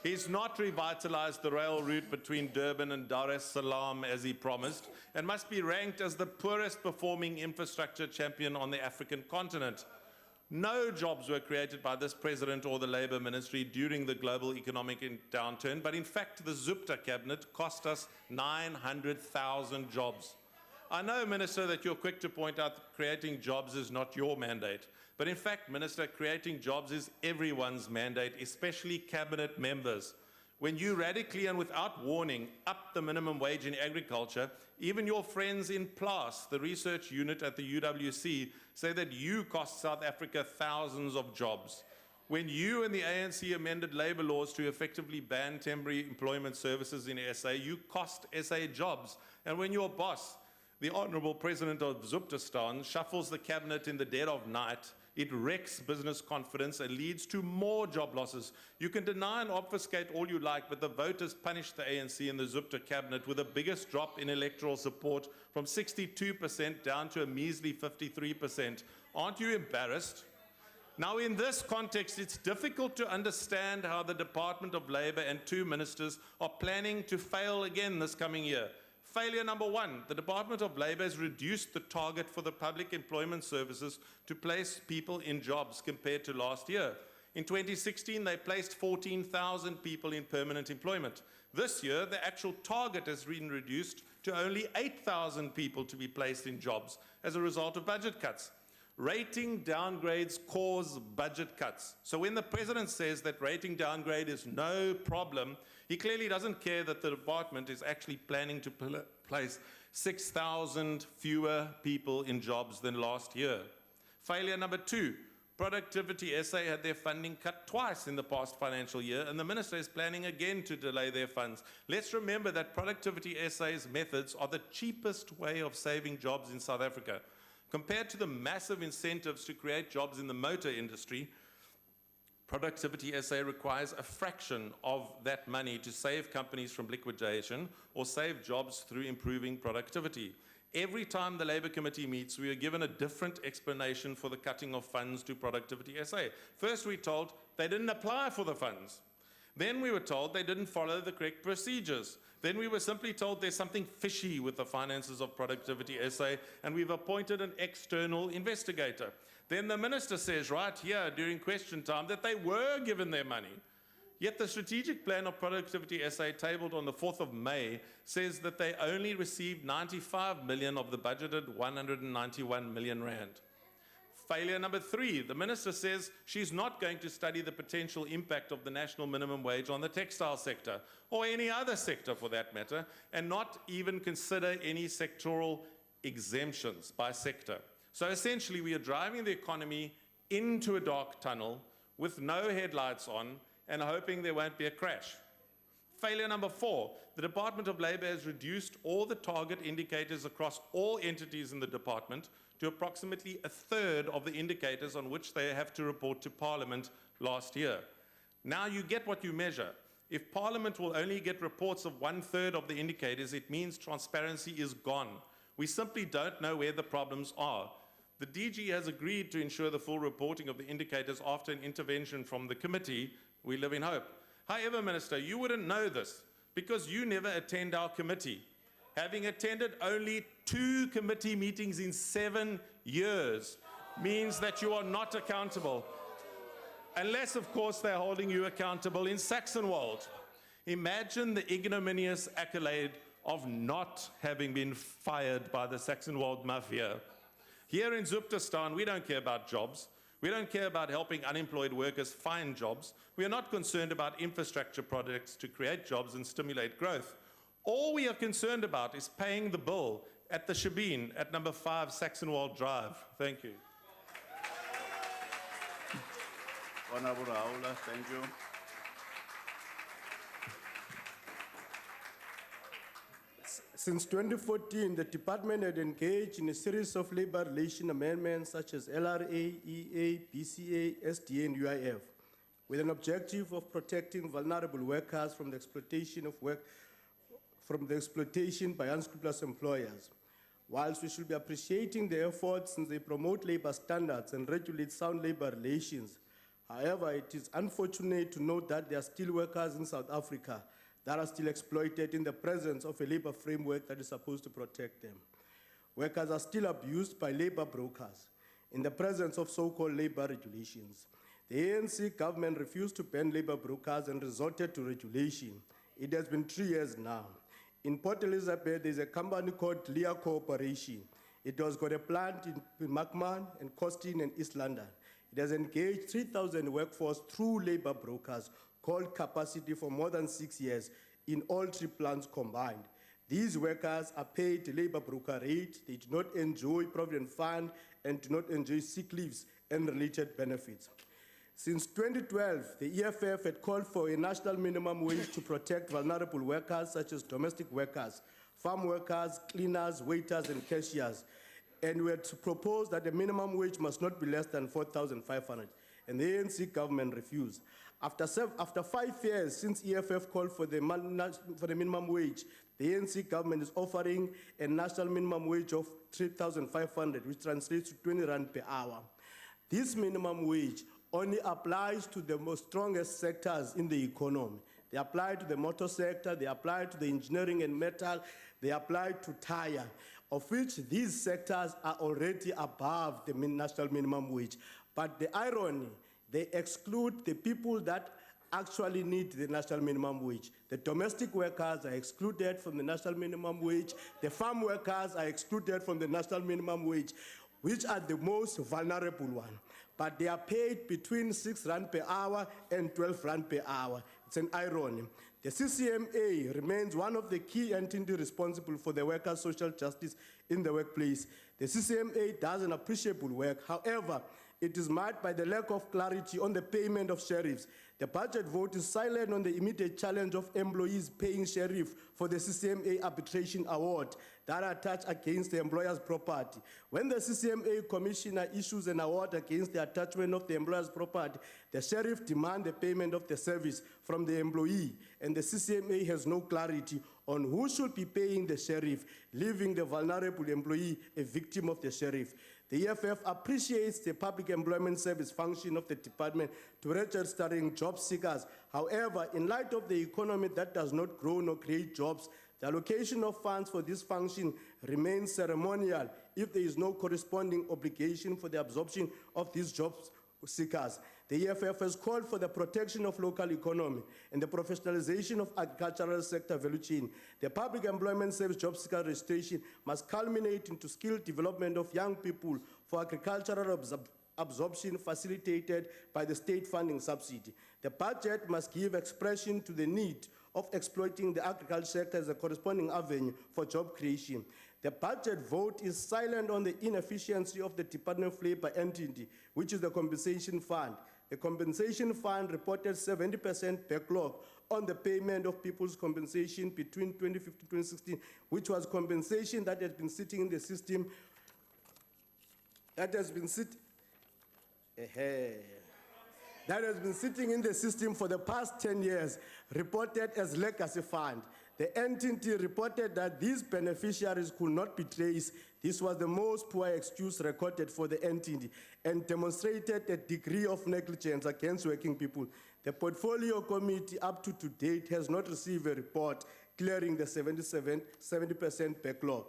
He's not revitalized the rail route between Durban and Dar es Salaam as he promised, and must be ranked as the poorest performing infrastructure champion on the African continent. No jobs were created by this president or the Labour Ministry during the global economic downturn, but in fact the Zupta cabinet cost us 900,000 jobs. I know, Minister, that you're quick to point out that creating jobs is not your mandate. But in fact, Minister, creating jobs is everyone's mandate, especially cabinet members. When you radically and without warning up the minimum wage in agriculture, even your friends in PLAS, the research unit at the UWC, say that you cost South Africa thousands of jobs. When you and the ANC amended labour laws to effectively ban temporary employment services in SA, you cost SA jobs. And when your boss, the Honourable President of Zuptistan, shuffles the cabinet in the dead of night, it wrecks business confidence and leads to more job losses. You can deny and obfuscate all you like, but the voters punished the ANC and the Zupta cabinet with the biggest drop in electoral support from 62% down to a measly 53%. Aren't you embarrassed? Now, in this context, it's difficult to understand how the Department of Labour and 2 ministers are planning to fail again this coming year. Failure number 1, the Department of Labour has reduced the target for the public employment services to place people in jobs compared to last year. In 2016, they placed 14,000 people in permanent employment. This year, the actual target has been reduced to only 8,000 people to be placed in jobs as a result of budget cuts. Rating downgrades cause budget cuts. So when the president says that rating downgrade is no problem, he clearly doesn't care that the department is actually planning to place 6,000 fewer people in jobs than last year. Failure number 2, Productivity SA had their funding cut twice in the past financial year, and the minister is planning again to delay their funds. Let's remember that Productivity SA's methods are the cheapest way of saving jobs in South Africa. Compared to the massive incentives to create jobs in the motor industry, Productivity SA requires a fraction of that money to save companies from liquidation or save jobs through improving productivity. Every time the Labour Committee meets, we are given a different explanation for the cutting of funds to Productivity SA. First, we're told they didn't apply for the funds. Then we were told they didn't follow the correct procedures. Then we were simply told there's something fishy with the finances of Productivity SA, and we've appointed an external investigator. Then the minister says right here during question time that they were given their money. Yet the strategic plan of Productivity SA tabled on the 4th of May says that they only received 95 million of the budgeted 191 million rand. Failure number 3, the minister says she's not going to study the potential impact of the national minimum wage on the textile sector, or any other sector for that matter, and not even consider any sectoral exemptions by sector. So essentially, we are driving the economy into a dark tunnel with no headlights on and hoping there won't be a crash. Failure number 4, the Department of Labour has reduced all the target indicators across all entities in the department to approximately 1/3 of the indicators on which they have to report to Parliament last year. Now you get what you measure. If Parliament will only get reports of 1/3 of the indicators, it means transparency is gone. We simply don't know where the problems are. The DG has agreed to ensure the full reporting of the indicators after an intervention from the committee. We live in hope. However, Minister, you wouldn't know this because you never attend our committee. Having attended only 2 committee meetings in 7 years means that you are not accountable. Unless, of course, they're holding you accountable in Saxonwold. Imagine the ignominious accolade of not having been fired by the Saxonwold mafia. Here in Zuptastan, we don't care about jobs. We don't care about helping unemployed workers find jobs. We are not concerned about infrastructure projects to create jobs and stimulate growth. All we are concerned about is paying the bill at the Shebeen at number 5 Saxonwold Drive. Thank you. Honorable Raula, thank you. Since 2014, the department had engaged in a series of labor relation amendments such as LRA, EA, BCA, SDA, and UIF, with an objective of protecting vulnerable workers from the exploitation by unscrupulous employers. Whilst we should be appreciating the efforts since they promote labor standards and regulate sound labor relations, however, it is unfortunate to note that there are still workers in South Africa that are still exploited in the presence of a labor framework that is supposed to protect them. Workers are still abused by labor brokers in the presence of so-called labor regulations. The ANC government refused to ban labor brokers and resorted to regulation. It has been 3 years now. In Port Elizabeth, there's a company called Lear Corporation. It has got a plant in Macman and Costin and East London. It has engaged 3,000 workforce through labor brokers called Capacity for more than 6 years in all 3 plants combined. These workers are paid labor broker rate. They do not enjoy Provident Fund and do not enjoy sick leaves and related benefits. Since 2012, the EFF had called for a national minimum wage to protect vulnerable workers such as domestic workers, farm workers, cleaners, waiters, and cashiers. And we had proposed that the minimum wage must not be less than 4,500, and the ANC government refused. After 5 years since EFF called for the minimum wage, the ANC government is offering a national minimum wage of 3,500, which translates to 20 rand per hour. This minimum wage only applies to the most strongest sectors in the economy. They apply to the motor sector, they apply to the engineering and metal, they apply to tire, of which these sectors are already above the national minimum wage. But the irony, they exclude the people that actually need the national minimum wage. The domestic workers are excluded from the national minimum wage. The farm workers are excluded from the national minimum wage, which are the most vulnerable one. But they are paid between 6 rand per hour and 12 rand per hour. It's an irony. The CCMA remains one of the key entities responsible for the workers' social justice in the workplace. The CCMA does an appreciable work. However, it is marred by the lack of clarity on the payment of sheriffs. The budget vote is silent on the immediate challenge of employees paying sheriff for the CCMA arbitration award that are attached against the employer's property. When the CCMA commissioner issues an award against the attachment of the employer's property, the sheriff demands the payment of the service from the employee, and the CCMA has no clarity on who should be paying the sheriff, leaving the vulnerable employee a victim of the sheriff. The EFF appreciates the public employment service function of the department to registering job seekers. However, in light of the economy that does not grow nor create jobs, the allocation of funds for this function remains ceremonial if there is no corresponding obligation for the absorption of these job seekers. The EFF has called for the protection of local economy and the professionalization of agricultural sector value chain. The public employment service job seeker registration must culminate into skill development of young people for agricultural absorption facilitated by the state funding subsidy. The budget must give expression to the need of exploiting the agriculture sector as a corresponding avenue for job creation. The budget vote is silent on the inefficiency of the Department of Labor entity, which is the compensation fund. The compensation fund reported 70% backlog on the payment of people's compensation between 2015 and 2016, which was compensation that has been sitting in the system, that has been sitting in the system for the past 10 years, reported as legacy fund. The entity reported that these beneficiaries could not be traced. This was the most poor excuse recorded for the entity and demonstrated a degree of negligence against working people. The portfolio committee up to date has not received a report clearing the 70% backlog.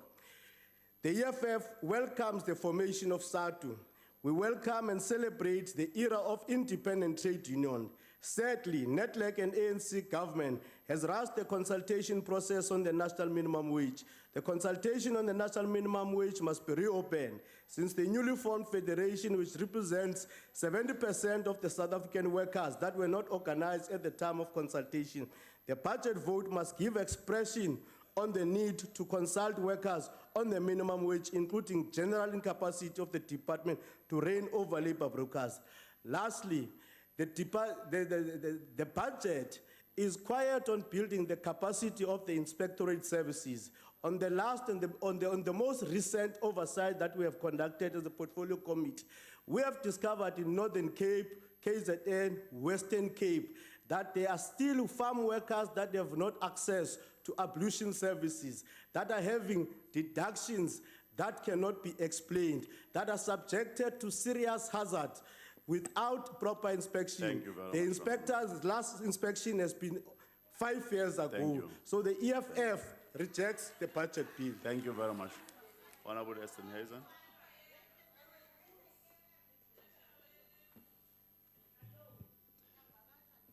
The EFF welcomes the formation of SADU. We welcome and celebrate the era of independent trade union. Sadly, NETLEC and ANC government has rushed the consultation process on the national minimum wage. The consultation on the national minimum wage must be reopened, since the newly formed federation, which represents 70% of the South African workers that were not organized at the time of consultation. The budget vote must give expression on the need to consult workers on the minimum wage, including general incapacity of the department to reign over labor brokers. Lastly, the budget is quiet on building the capacity of the inspectorate services. On the last and on the most recent oversight that we have conducted as a portfolio committee, we have discovered in Northern Cape, KZN, Western Cape, that there are still farm workers that have not access to ablution services, that are having deductions that cannot be explained, that are subjected to serious hazard without proper inspection. Thank you very much. The inspector's last inspection has been 5 years ago. Thank you. So the EFF rejects the budget bill. Thank you very much. Honorable Estenhazen.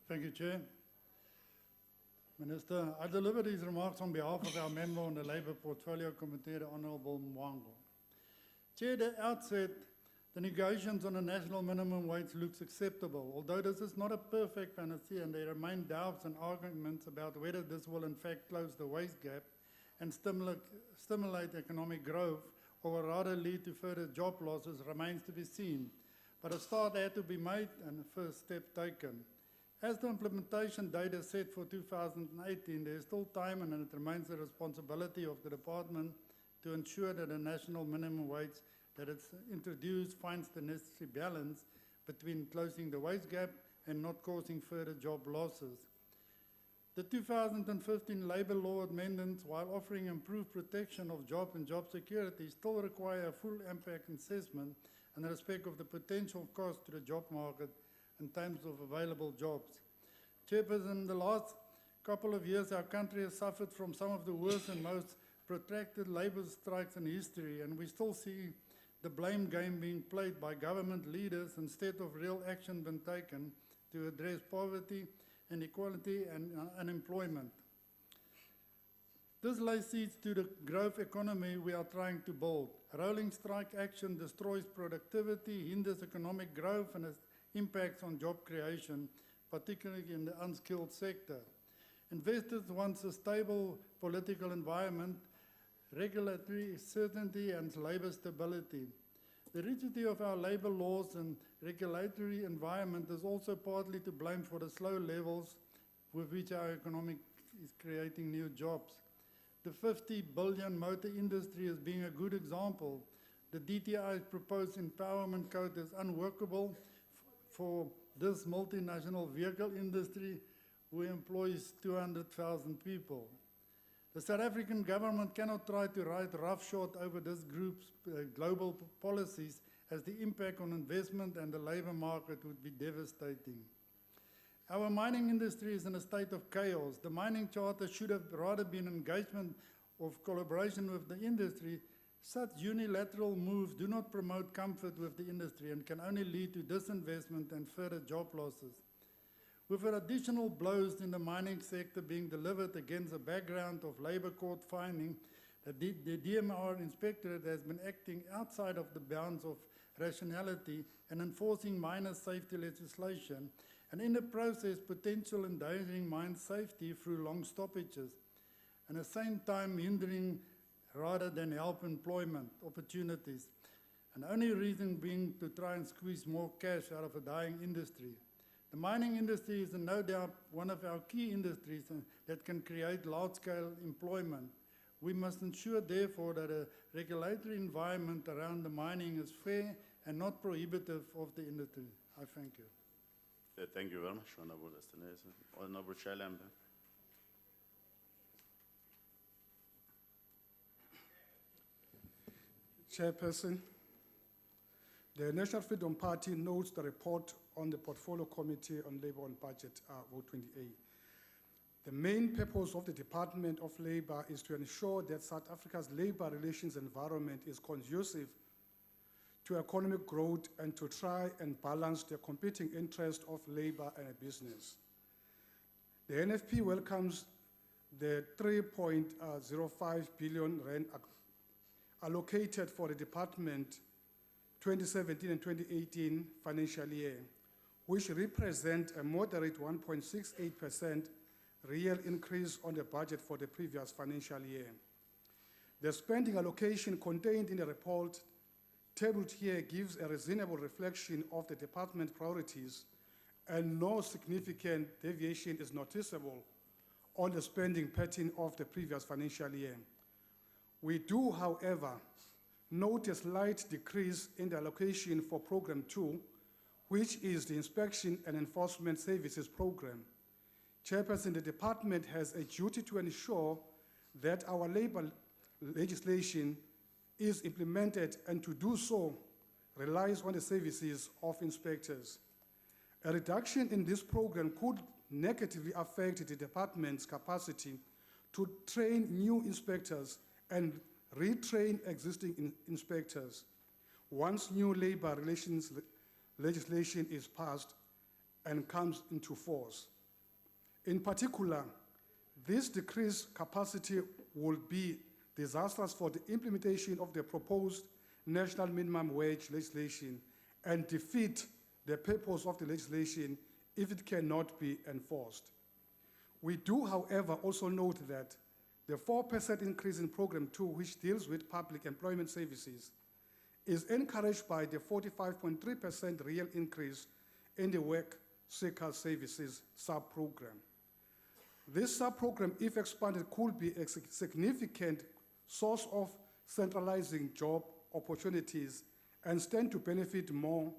Thank you, Chair. Minister, I deliver these remarks on behalf of our member on the Labour Portfolio Committee, the Honourable Mwango. Chair, at the outset, the negotiations on a national minimum wage looks acceptable, although this is not a perfect panacea and there remain doubts and arguments about whether this will in fact close the wage gap and stimulate economic growth, or rather lead to further job losses, remains to be seen. But a start had to be made and a first step taken. As the implementation date is set for 2018, there is still time and it remains the responsibility of the department to ensure that a national minimum wage that is introduced finds the necessary balance between closing the wage gap and not causing further job losses. The 2015 labour law amendments, while offering improved protection of job and job security, still require a full impact assessment in respect of the potential cost to the job market in terms of available jobs. Chairperson, in the last couple of years, our country has suffered from some of the worst and most protracted labour strikes in history, and we still see the blame game being played by government leaders instead of real action being taken to address poverty, inequality and unemployment. This lays seeds to the growth economy we are trying to build. Rolling strike action destroys productivity, hinders economic growth and has impacts on job creation, particularly in the unskilled sector. Investors want a stable political environment, regulatory certainty and labour stability. The rigidity of our labour laws and regulatory environment is also partly to blame for the slow levels with which our economy is creating new jobs. The 50 billion motor industry is being a good example. The DTI's proposed empowerment code is unworkable for this multinational vehicle industry, who employs 200,000 people. The South African government cannot try to ride roughshod over this group's global policies, as the impact on investment and the labour market would be devastating. Our mining industry is in a state of chaos. The mining charter should have rather been engagement of collaboration with the industry. Such unilateral moves do not promote comfort with the industry and can only lead to disinvestment and further job losses. With additional blows in the mining sector being delivered against a background of labour court finding, the DMR inspectorate has been acting outside of the bounds of rationality and enforcing miner safety legislation, and in the process potential endangering mine safety through long stoppages, and at the same time hindering rather than help employment opportunities. And the only reason being to try and squeeze more cash out of a dying industry. The mining industry is no doubt one of our key industries that can create large-scale employment. We must ensure, therefore, that a regulatory environment around the mining is fair and not prohibitive of the industry. I thank you. Thank you very much, Honorable Destination. Honorable Chairman. Chairperson, the National Freedom Party notes the report on the Portfolio Committee on Labour and Budget, Vote 28. The main purpose of the Department of Labour is to ensure that South Africa's labour relations environment is conducive to economic growth and to try and balance the competing interests of labour and business. The NFP welcomes the 3.05 billion rand allocated for the department 2017 and 2018 financial year, which represent a moderate 1.68% real increase on the budget for the previous financial year. The spending allocation contained in the report tabled here gives a reasonable reflection of the department priorities, and no significant deviation is noticeable on the spending pattern of the previous financial year. We do, however, note a slight decrease in the allocation for Program 2, which is the Inspection and Enforcement Services Program. Chairperson, the department has a duty to ensure that our labour legislation is implemented, and to do so relies on the services of inspectors. A reduction in this program could negatively affect the department's capacity to train new inspectors and retrain existing inspectors once new labour relations legislation is passed and comes into force. In particular, this decreased capacity will be disastrous for the implementation of the proposed national minimum wage legislation and defeat the purpose of the legislation if it cannot be enforced. We do, however, also note that the 4% increase in Program 2, which deals with public employment services, is encouraged by the 45.3% real increase in the work seeker services sub-program. This sub-program, if expanded, could be a significant source of centralizing job opportunities and stand to benefit more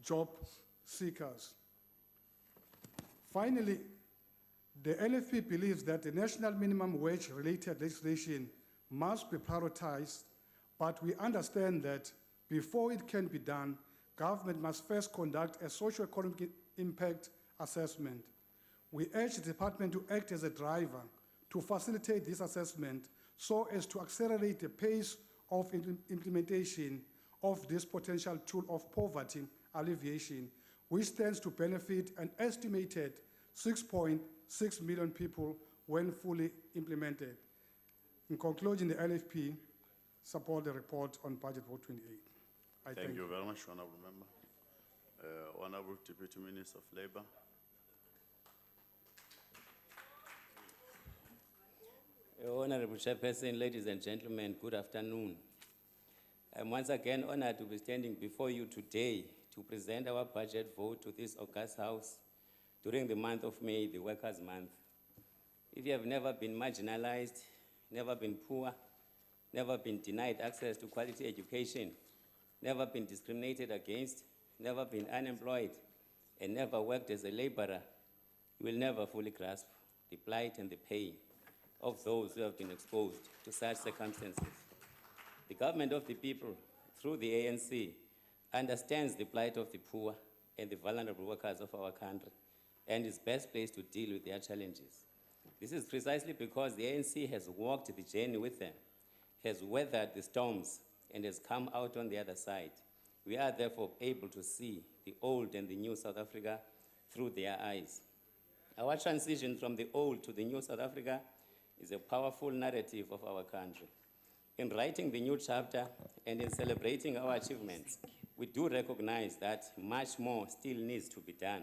job seekers. Finally, the NFP believes that the national minimum wage related legislation must be prioritized, but we understand that before it can be done, government must first conduct a socio-economic impact assessment. We urge the department to act as a driver to facilitate this assessment so as to accelerate the pace of implementation of this potential tool of poverty alleviation, which stands to benefit an estimated 6.6 million people when fully implemented. In conclusion, the LFP support the report on Budget Vote 28. Thank you very much, Honourable Member. Honourable Deputy Minister of Labour. Honourable Chairperson, ladies and gentlemen, good afternoon. I'm once again honoured to be standing before you today to present our budget vote to this august House during the month of May, the Workers' Month. If you have never been marginalized, never been poor, never been denied access to quality education, never been discriminated against, never been unemployed, and never worked as a laborer, you will never fully grasp the plight and the pain of those who have been exposed to such circumstances. The government of the people, through the ANC, understands the plight of the poor and the vulnerable workers of our country and is best placed to deal with their challenges. This is precisely because the ANC has walked the journey with them, has weathered the storms, and has come out on the other side. We are therefore able to see the old and the new South Africa through their eyes. Our transition from the old to the new South Africa is a powerful narrative of our country. In writing the new chapter and in celebrating our achievements, we do recognize that much more still needs to be done.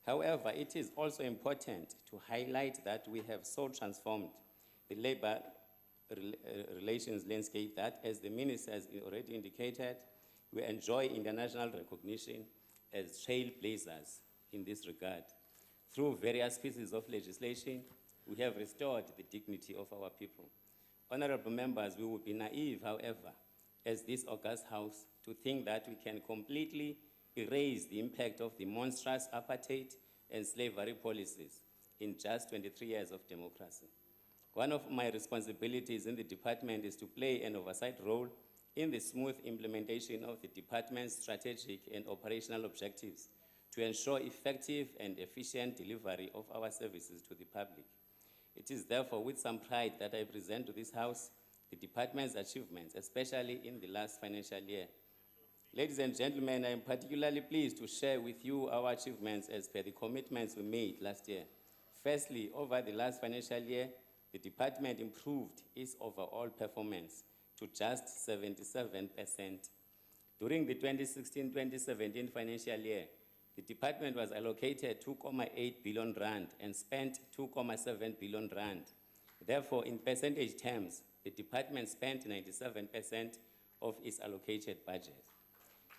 However, it is also important to highlight that we have so transformed the labor relations landscape that, as the Minister has already indicated, we enjoy international recognition as trailblazers in this regard. Through various pieces of legislation, we have restored the dignity of our people. Honorable members, we would be naive, however, as this august House, to think that we can completely erase the impact of the monstrous apartheid and slavery policies in just 23 years of democracy. One of my responsibilities in the department is to play an oversight role in the smooth implementation of the department's strategic and operational objectives to ensure effective and efficient delivery of our services to the public. It is therefore with some pride that I present to this House the department's achievements, especially in the last financial year. Ladies and gentlemen, I am particularly pleased to share with you our achievements as per the commitments we made last year. Firstly, over the last financial year, the department improved its overall performance to just 77%. During the 2016-2017 financial year, the department was allocated 2.8 billion rand and spent 2.7 billion rand. Therefore, in percentage terms, the department spent 97% of its allocated budget.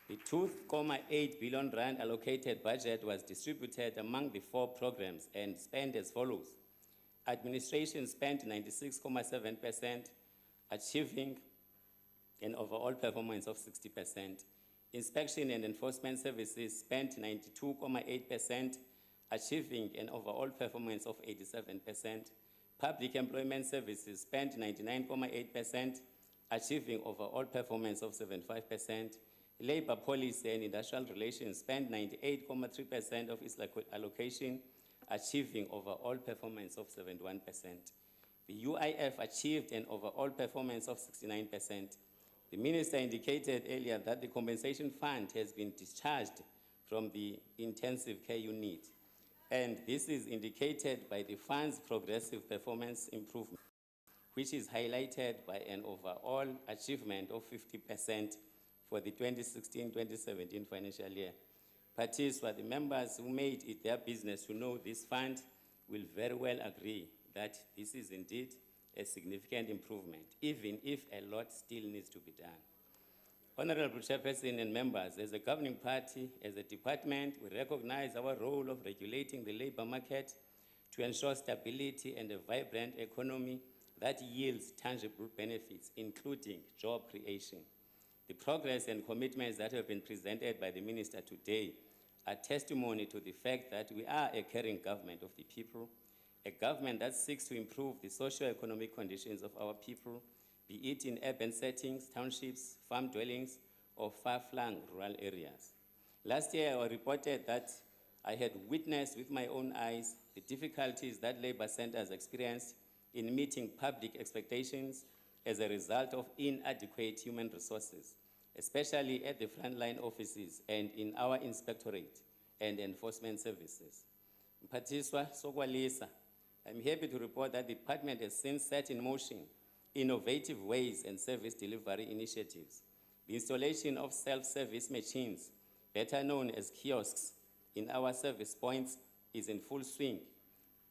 The 2.8 billion rand allocated budget was distributed among the 4 programs and spent as follows. Administration spent 96.7%, achieving an overall performance of 60%. Inspection and enforcement services spent 92.8%, achieving an overall performance of 87%. Public employment services spent 99.8%, achieving overall performance of 75%. Labor policy and industrial relations spent 98.3% of its allocation, achieving overall performance of 71%. The UIF achieved an overall performance of 69%. The Minister indicated earlier that the compensation fund has been discharged from the intensive care unit, and this is indicated by the fund's progressive performance improvement, which is highlighted by an overall achievement of 50% for the 2016-2017 financial year. Parties were the members who made it their business to know this fund will very well agree that this is indeed a significant improvement, even if a lot still needs to be done. Honorable Chairperson and members, as a governing party, as a department, we recognize our role of regulating the labor market to ensure stability and a vibrant economy that yields tangible benefits, including job creation. The progress and commitments that have been presented by the Minister today are testimony to the fact that we are a caring government of the people, a government that seeks to improve the socio-economic conditions of our people, be it in urban settings, townships, farm dwellings, or far-flung rural areas. Last year, I reported that I had witnessed with my own eyes the difficulties that labor centers experienced in meeting public expectations as a result of inadequate human resources, especially at the frontline offices and in our inspectorate and enforcement services. Mphathiswa Sokwalisa, I'm happy to report that the department has since set in motion innovative ways and service delivery initiatives. The installation of self-service machines, better known as kiosks, in our service points is in full swing.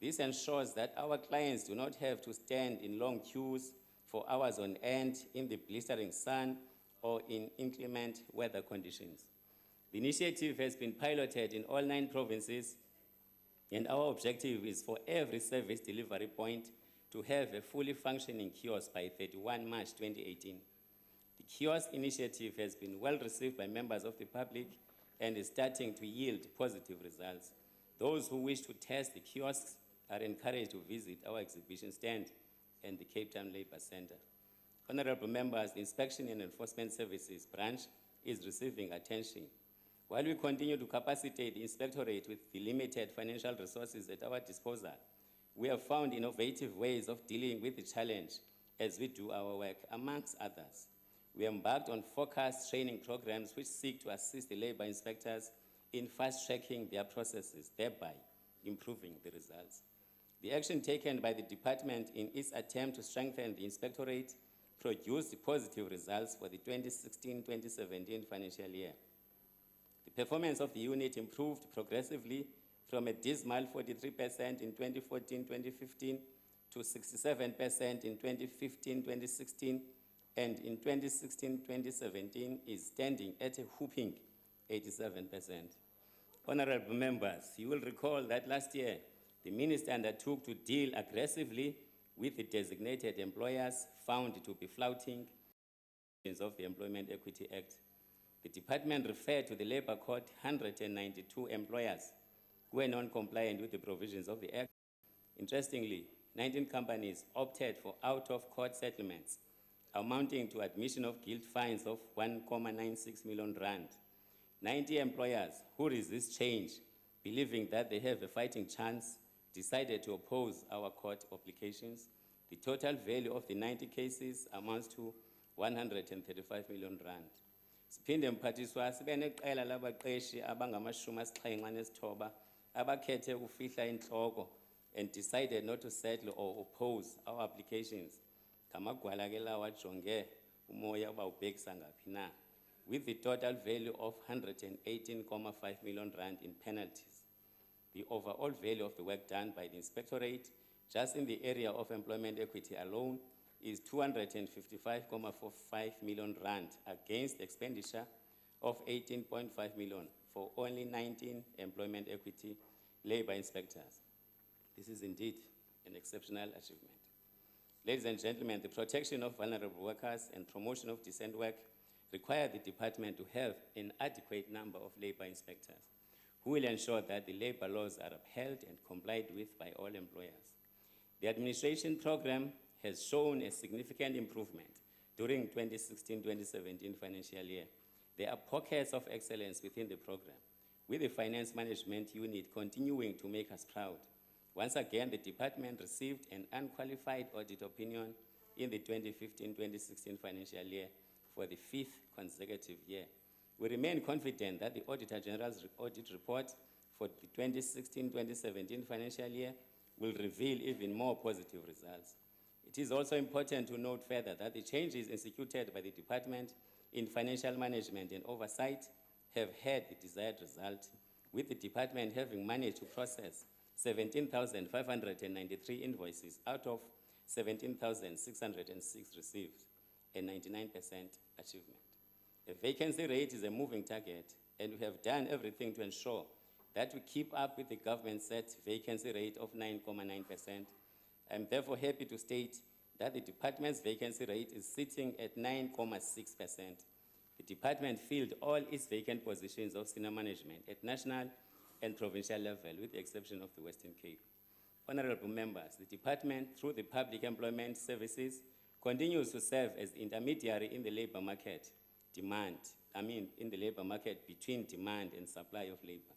This ensures that our clients do not have to stand in long queues for hours on end in the blistering sun or in inclement weather conditions. The initiative has been piloted in all 9 provinces, and our objective is for every service delivery point to have a fully functioning kiosk by 31 March 2018. The kiosk initiative has been well received by members of the public and is starting to yield positive results. Those who wish to test the kiosks are encouraged to visit our exhibition stand and the Cape Town Labour Centre. Honorable members, the Inspection and Enforcement Services branch is receiving attention. While we continue to capacitate the inspectorate with the limited financial resources at our disposal, we have found innovative ways of dealing with the challenge as we do our work, amongst others. We embarked on focused training programs which seek to assist the labor inspectors in fast-tracking their processes, thereby improving the results. The action taken by the department in its attempt to strengthen the inspectorate produced positive results for the 2016-2017 financial year. The performance of the unit improved progressively from a dismal 43% in 2014-2015 to 67% in 2015-2016, and in 2016-2017 is standing at a whopping 87%. Honorable members, you will recall that last year, the minister undertook to deal aggressively with the designated employers found to be flouting of the Employment Equity Act. The department referred to the Labour Court 192 employers who were non-compliant with the provisions of the Act. Interestingly, 19 companies opted for out-of-court settlements amounting to admission of guilt fines of 1.96 million rand. 90 employers who resist change, believing that they have a fighting chance, decided to oppose our court applications. The total value of the 90 cases amounts to 135 million rand. Siphinde mphathiswa sibe neqela labaqeshi abangama-79 abakhethe ukufihla inhloko and decided not to settle or oppose our applications. Ngamagwala ke lawa ajonge umoya uba ubhekisa ngaphi na, with the total value of 118.5 million rand in penalties. The overall value of the work done by the inspectorate, just in the area of employment equity alone, is 255.45 million rand against expenditure of 18.5 million for only 19 employment equity labor inspectors. This is indeed an exceptional achievement. Ladies and gentlemen, the protection of vulnerable workers and promotion of decent work require the department to have an adequate number of labor inspectors who will ensure that the labor laws are upheld and complied with by all employers. The administration program has shown a significant improvement during 2016-2017 financial year. There are pockets of excellence within the program, with the finance management unit continuing to make us proud. Once again, the department received an unqualified audit opinion in the 2015-2016 financial year for the 5th consecutive year. We remain confident that the Auditor General's audit report for the 2016-2017 financial year will reveal even more positive results. It is also important to note further that the changes instituted by the department in financial management and oversight have had the desired result, with the department having managed to process 17,593 invoices out of 17,606 received, a 99% achievement. A vacancy rate is a moving target, and we have done everything to ensure that we keep up with the government set vacancy rate of 9.9%. I'm therefore happy to state that the department's vacancy rate is sitting at 9.6%. The department filled all its vacant positions of senior management at national and provincial level, with the exception of the Western Cape. Honorable members, the department, through the Public Employment Services, continues to serve as the intermediary in the labor market in the labor market between demand and supply of labor.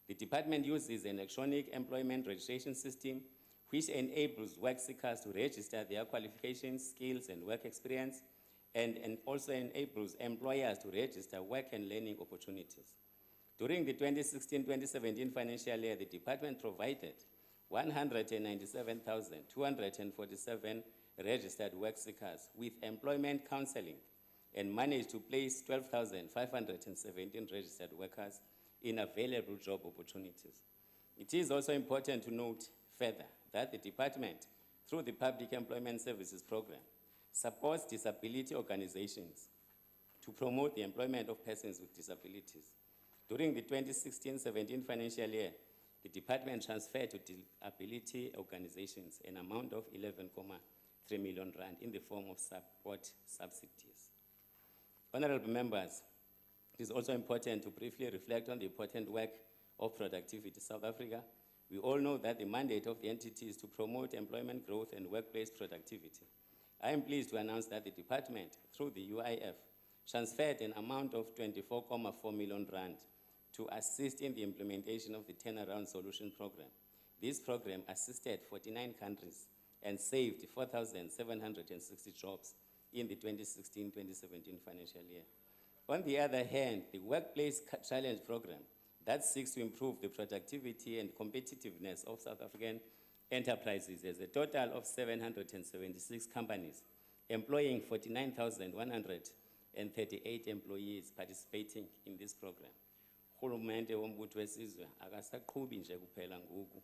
The department uses an electronic employment registration system which enables work seekers to register their qualifications, skills, and work experience, and also enables employers to register work and learning opportunities. During the 2016-2017 financial year, the department provided 197,247 registered work seekers with employment counseling and managed to place 12,517 registered workers in available job opportunities. It is also important to note further that the department, through the Public Employment Services Program, supports disability organizations to promote the employment of persons with disabilities. During the 2016-17 financial year, the department transferred to disability organizations an amount of 11.3 million rand in the form of support subsidies. Honorable members, it is also important to briefly reflect on the important work of Productivity South Africa. We all know that the mandate of the entity is to promote employment growth and workplace productivity. I am pleased to announce that the department, through the UIF, transferred an amount of 24.4 million rand to assist in the implementation of the Turnaround Solution Program. This program assisted 49 countries and saved 4,760 jobs in the 2016-2017 financial year. On the other hand, the Workplace Challenge Program that seeks to improve the productivity and competitiveness of South African enterprises has a total of 776 companies employing 49,138 employees participating in this program. Urhulumente wombutho wesizwe akasaqhubi nje kuphela ngoku,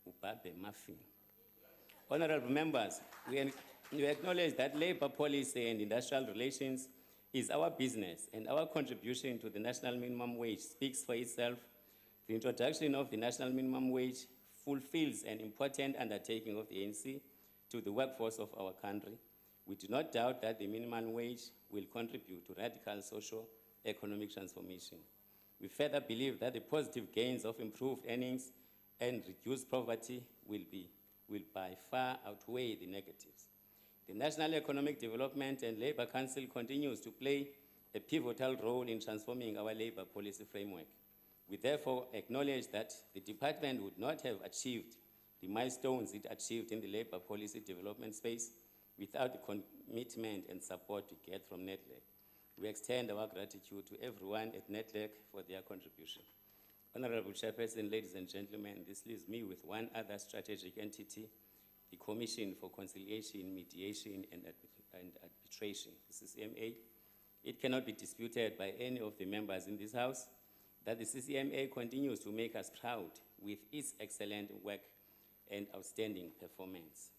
ubhabhe muffin. Honorable members, we acknowledge that labor policy and industrial relations is our business, and our contribution to the national minimum wage speaks for itself. The introduction of the national minimum wage fulfills an important undertaking of the ANC to the workforce of our country. We do not doubt that the minimum wage will contribute to radical socio-economic transformation. We further believe that the positive gains of improved earnings and reduced poverty will by far outweigh the negatives. The National Economic Development and Labour Council continues to play a pivotal role in transforming our labour policy framework. We therefore acknowledge that the department would not have achieved the milestones it achieved in the labour policy development space without the commitment and support we get from NEDLAC. We extend our gratitude to everyone at NEDLAC for their contribution. Honorable Chairperson, ladies and gentlemen, this leaves me with one other strategic entity, the Commission for Conciliation, Mediation and Arbitration, the CCMA. It cannot be disputed by any of the members in this House that the CCMA continues to make us proud with its excellent work and outstanding performance.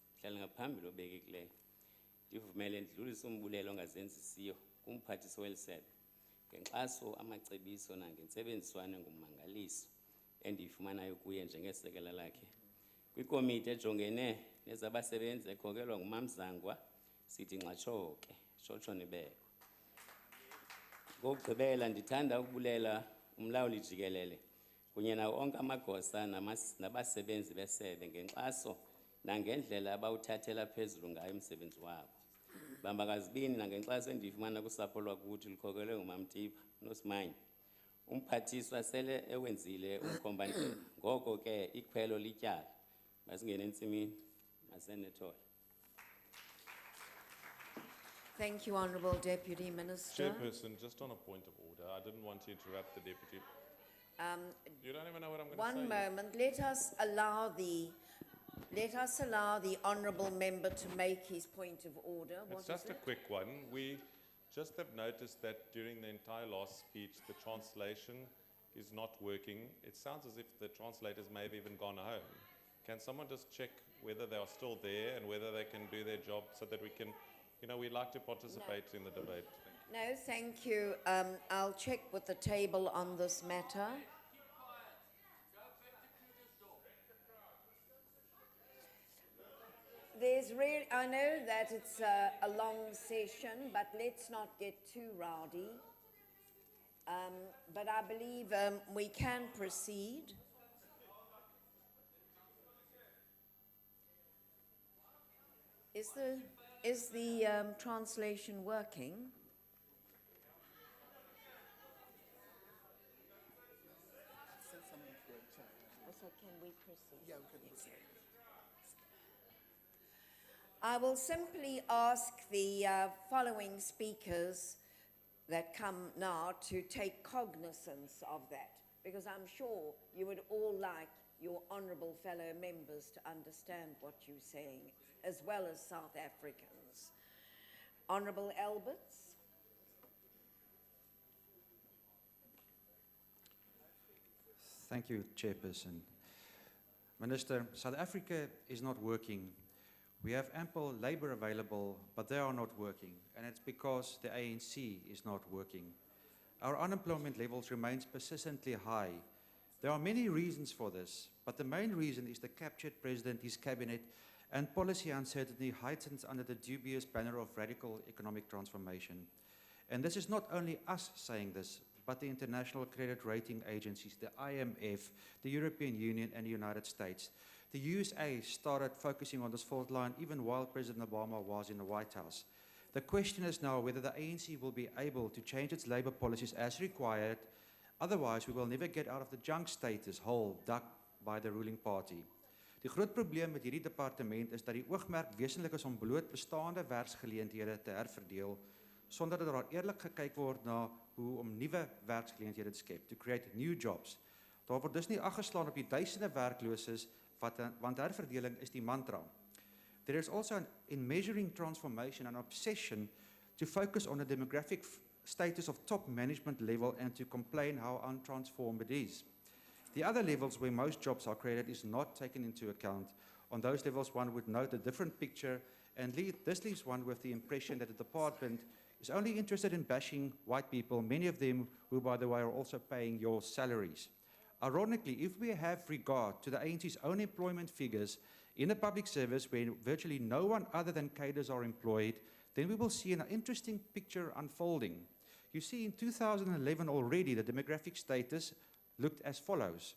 Ndivumele ndidlulise umbulelo ongazenzisiyo kumphathiswa welisebe ngenkxaso amacebiso nangentsebenziswano ngummangaliso endiyifumanayo kuye njengesekela lakhe. Kwikomiti ejongene nezabasebenzi ekhokelwa nguMamzangwa sithi nxatshoke, shotsho nibeko. Ngokugqibela ndithanda ukubulela umlawuli jikelele kunye nawo onke amagosa nabasebenzi besebe ngenkxaso nangendlela abawuthathela phezulu ngayo umsebenzi wabo. Bamba kazibini nangenkxaso endiyifumana kusapho lwakuthi likhokelwe nguMamtipha noSimanyi. Umphathiswa sele ewenzile umkhomba-ndlela, ngoko ke ikhwelo lityala. Masingene entsimini, masenethole. Thank you, Honourable Deputy Minister. Chairperson, just on a point of order, I didn't want to interrupt the Deputy. You don't even know what I'm going to say. One moment, let us allow the Honourable Member to make his point of order. It's just a quick one. We just have noticed that during the entire last speech, the translation is not working. It sounds as if the translators may have even gone home. Can someone just check whether they are still there and whether they can do their job so that we can, we'd like to participate in the debate. No, thank you. I'll check with the table on this matter. I know that it's a long session, but let's not get too rowdy. But I believe we can proceed. Is the translation working? So can we proceed? Yeah, we can proceed. I will simply ask the following speakers that come now to take cognizance of that, because I'm sure you would all like your honourable fellow members to understand what you're saying, as well as South Africans. Honourable Alberts. Thank you, Chairperson. Minister, South Africa is not working. We have ample labour available, but they are not working, and it's because the ANC is not working. Our unemployment levels remain persistently high. There are many reasons for this, but the main reason is the captured president, his cabinet, and policy uncertainty heightened under the dubious banner of radical economic transformation. And this is not only us saying this, but the international credit rating agencies, the IMF, the European Union, and the United States. The USA started focusing on this fault line even while President Obama was in the White House. The question is now whether the ANC will be able to change its labour policies as required. Otherwise, we will never get out of the junk status hole dug by the ruling party. Die groot probleem met hierdie departement is dat die oogmerk wesentlik is om bloot bestaande werksgeleenthede te herverdeel, sonder dat daar eerlik gekyk word na hoe om nuwe werksgeleenthede te skep, to create new jobs. Daar word dus nie ag geslaan op die duisende werklooses, want herverdeling is die mantra. there is also in measuring transformation an obsession to focus on the demographic status of top management level and to complain how untransformed it is. The other levels where most jobs are created is not taken into account. On those levels, one would note a different picture, and this leaves one with the impression that the department is only interested in bashing white people, many of them who, by the way, are also paying your salaries. Ironically, if we have regard to the ANC's own employment figures in the public service where virtually no one other than cadres are employed, then we will see an interesting picture unfolding. You see, in 2011 already, the demographic status looked as follows.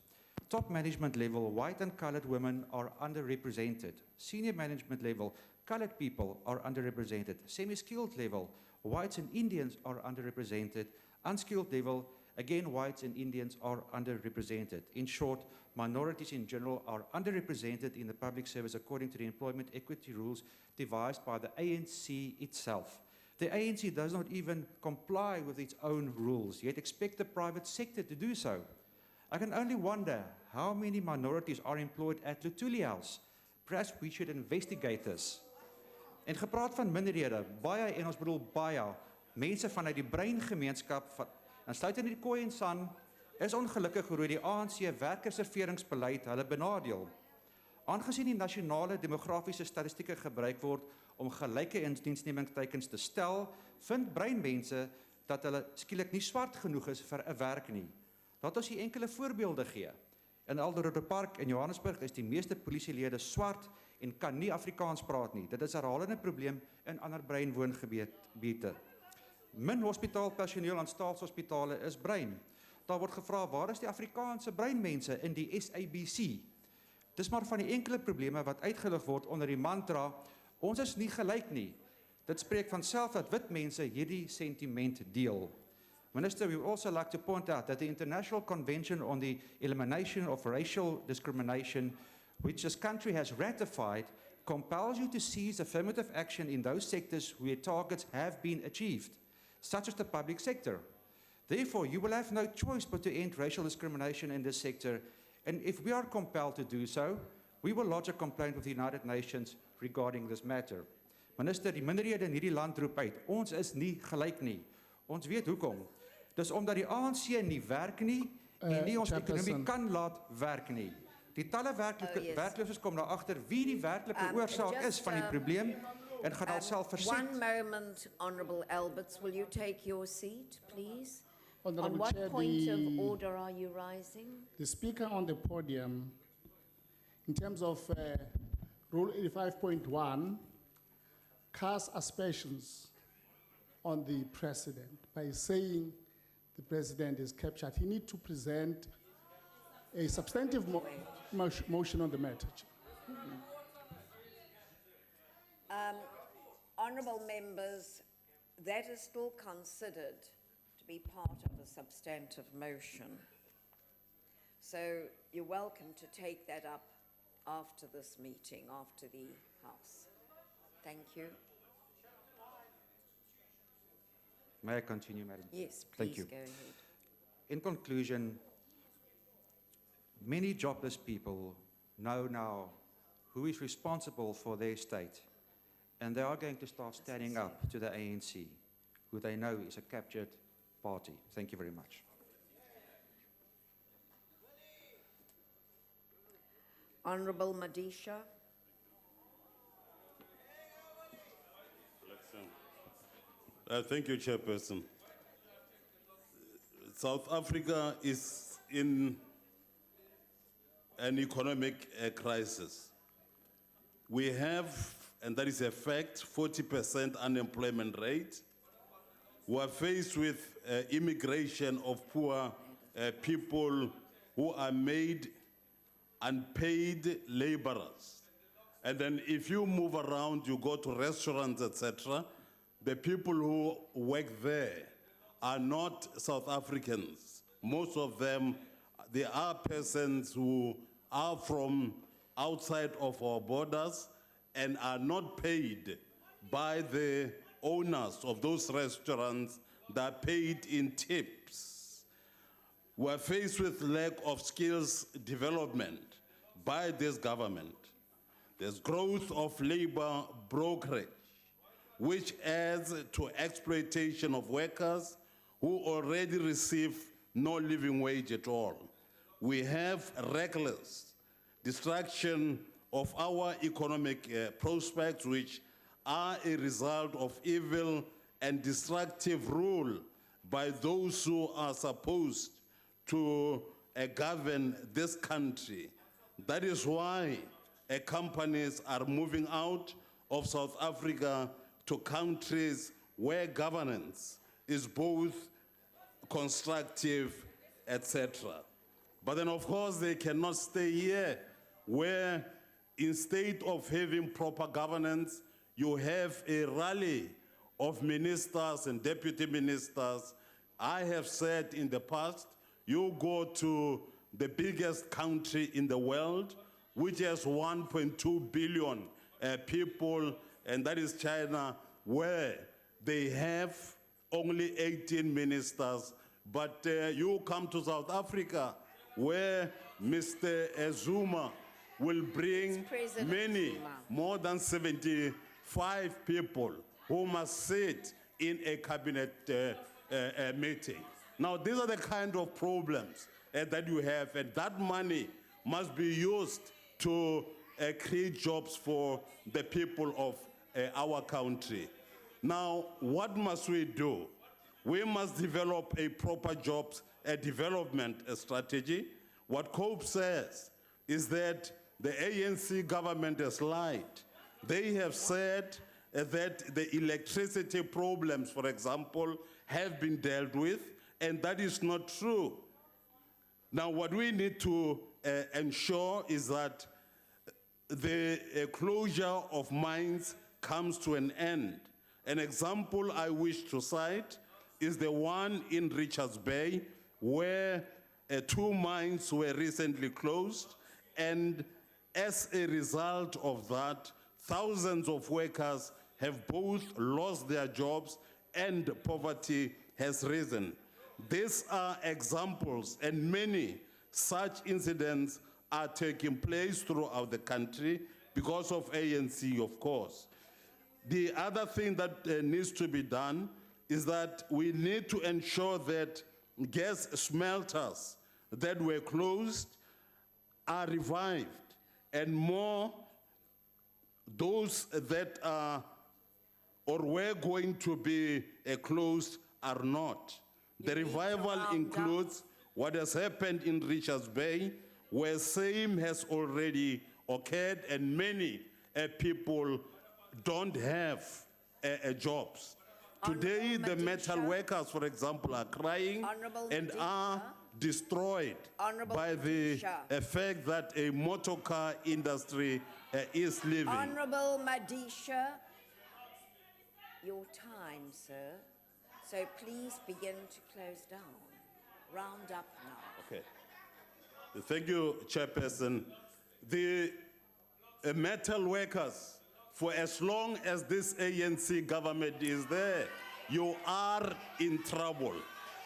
Top management level, white and colored women are underrepresented. Senior management level, colored people are underrepresented. Semi-skilled level, whites and Indians are underrepresented. Unskilled level, again, whites and Indians are underrepresented. In short, minorities in general are underrepresented in the public service according to the employment equity rules devised by the ANC itself. The ANC does not even comply with its own rules, yet expect the private sector to do so. I can only wonder how many minorities are employed at Luthuli House. Perhaps we should investigate this. En gepraat van minderhede, baie en ons bedoel baie, mense vanuit die breingemeenskap, en sluit in die Khoi en San, is ongelukkig hoe die ANC werkerserveringsbeleid hulle benadeel. Aangesien die nasionale demografiese statistieke gebruik word om gelyke indiensnemingstekens te stel, vind breinmense dat hulle skielik nie swart genoeg is vir 'n werk nie. Laat ons hier enkele voorbeelde gee. In Alderode Park in Johannesburg is die meeste polisielede swart en kan nie Afrikaans praat nie. Dit is 'n herhalende probleem in ander breinwoongebiede. Min hospitaalpersoneel aan staatshospitale is bruin. Daar word gevra, waar is die Afrikaanse breinmense in die SABC? Dis maar van die enkele probleme wat uitgelig word onder die mantra, ons is nie gelyk nie. Dit spreek van self dat wit mense hierdie sentiment deel. Minister, we would also like to point out that the International Convention on the Elimination of Racial Discrimination, which this country has ratified, compels you to seize affirmative action in those sectors where targets have been achieved, such as the public sector. Therefore, you will have no choice but to end racial discrimination in this sector, and if we are compelled to do so, we will lodge a complaint with the United Nations regarding this matter. Minister, die minderhede in hierdie land roep uit, ons is nie gelyk nie. Ons weet hoekom. Dis omdat die ANC nie werk nie en nie ons ekonomie kan laat werk nie. Die talle werklooses kom daar agter wie die werklike oorsaak is van die probleem en gaan alself verset. One moment, Honourable Alberts, will you take your seat, please? Honourable On what Chair, point of order are you rising? The speaker on the podium, in terms of Rule 85.1, casts aspersions on the President by saying the President is captured. He needs to present a substantive motion on the matter. Honourable members, that is still considered to be part of a substantive motion. So you're welcome to take that up after this meeting, after the House. Thank you. May I continue, Madam? Yes, Thank please you. go ahead. In conclusion, many jobless people know now who is responsible for their state, and they are going to start standing up to the ANC, who they know is a captured party. Thank you very much. Honourable Madisha. Thank you, Chairperson. South Africa is in an economic crisis. We have, and that is a fact, 40% unemployment rate. We are faced with immigration of poor people who are made unpaid laborers. And then if you move around, you go to restaurants, etc., the people who work there are not South Africans. Most of them, they are persons who are from outside of our borders and are not paid by the owners of those restaurants that are paid in tips. We are faced with lack of skills development by this government. There's growth of labor brokerage, which adds to exploitation of workers who already receive no living wage at all. We have reckless destruction of our economic prospects, which are a result of evil and destructive rule by those who are supposed to govern this country. That is why companies are moving out of South Africa to countries where governance is both constructive, etc. But then, of course, they cannot stay here, where instead of having proper governance, you have a rally of ministers and deputy ministers. I have said in the past, you go to the biggest country in the world, which has 1.2 billion people, and that is China, where they have only 18 ministers. But you come to South Africa, where Mr. Zuma will bring many, more than 75 people who must sit in a cabinet meeting. Now, these are the kind of problems that you have, and that money must be used to create jobs for the people of our country. Now, what must we do? We must develop a proper jobs development strategy. What COPE says is that the ANC government has lied. They have said that the electricity problems, for example, have been dealt with, and that is not true. Now, what we need to ensure is that the closure of mines comes to an end. An example I wish to cite is the one in Richards Bay, where 2 mines were recently closed, and as a result of that, thousands of workers have both lost their jobs and poverty has risen. These are examples, and many such incidents are taking place throughout the country because of ANC, of course. The other thing that needs to be done is that we need to ensure that gas smelters that were closed are revived, and more those that are or were going to be closed are not. The revival includes what has happened in Richards Bay, where same has already occurred, and many people don't have jobs. Today, the metal workers, for example, are crying and are destroyed by the fact that a motor car industry is leaving. Honorable Madisha, your time, sir. So please begin to close down. Round up now. Okay. Thank you, Chairperson. The metal workers, for as long as this ANC government is there, you are in trouble.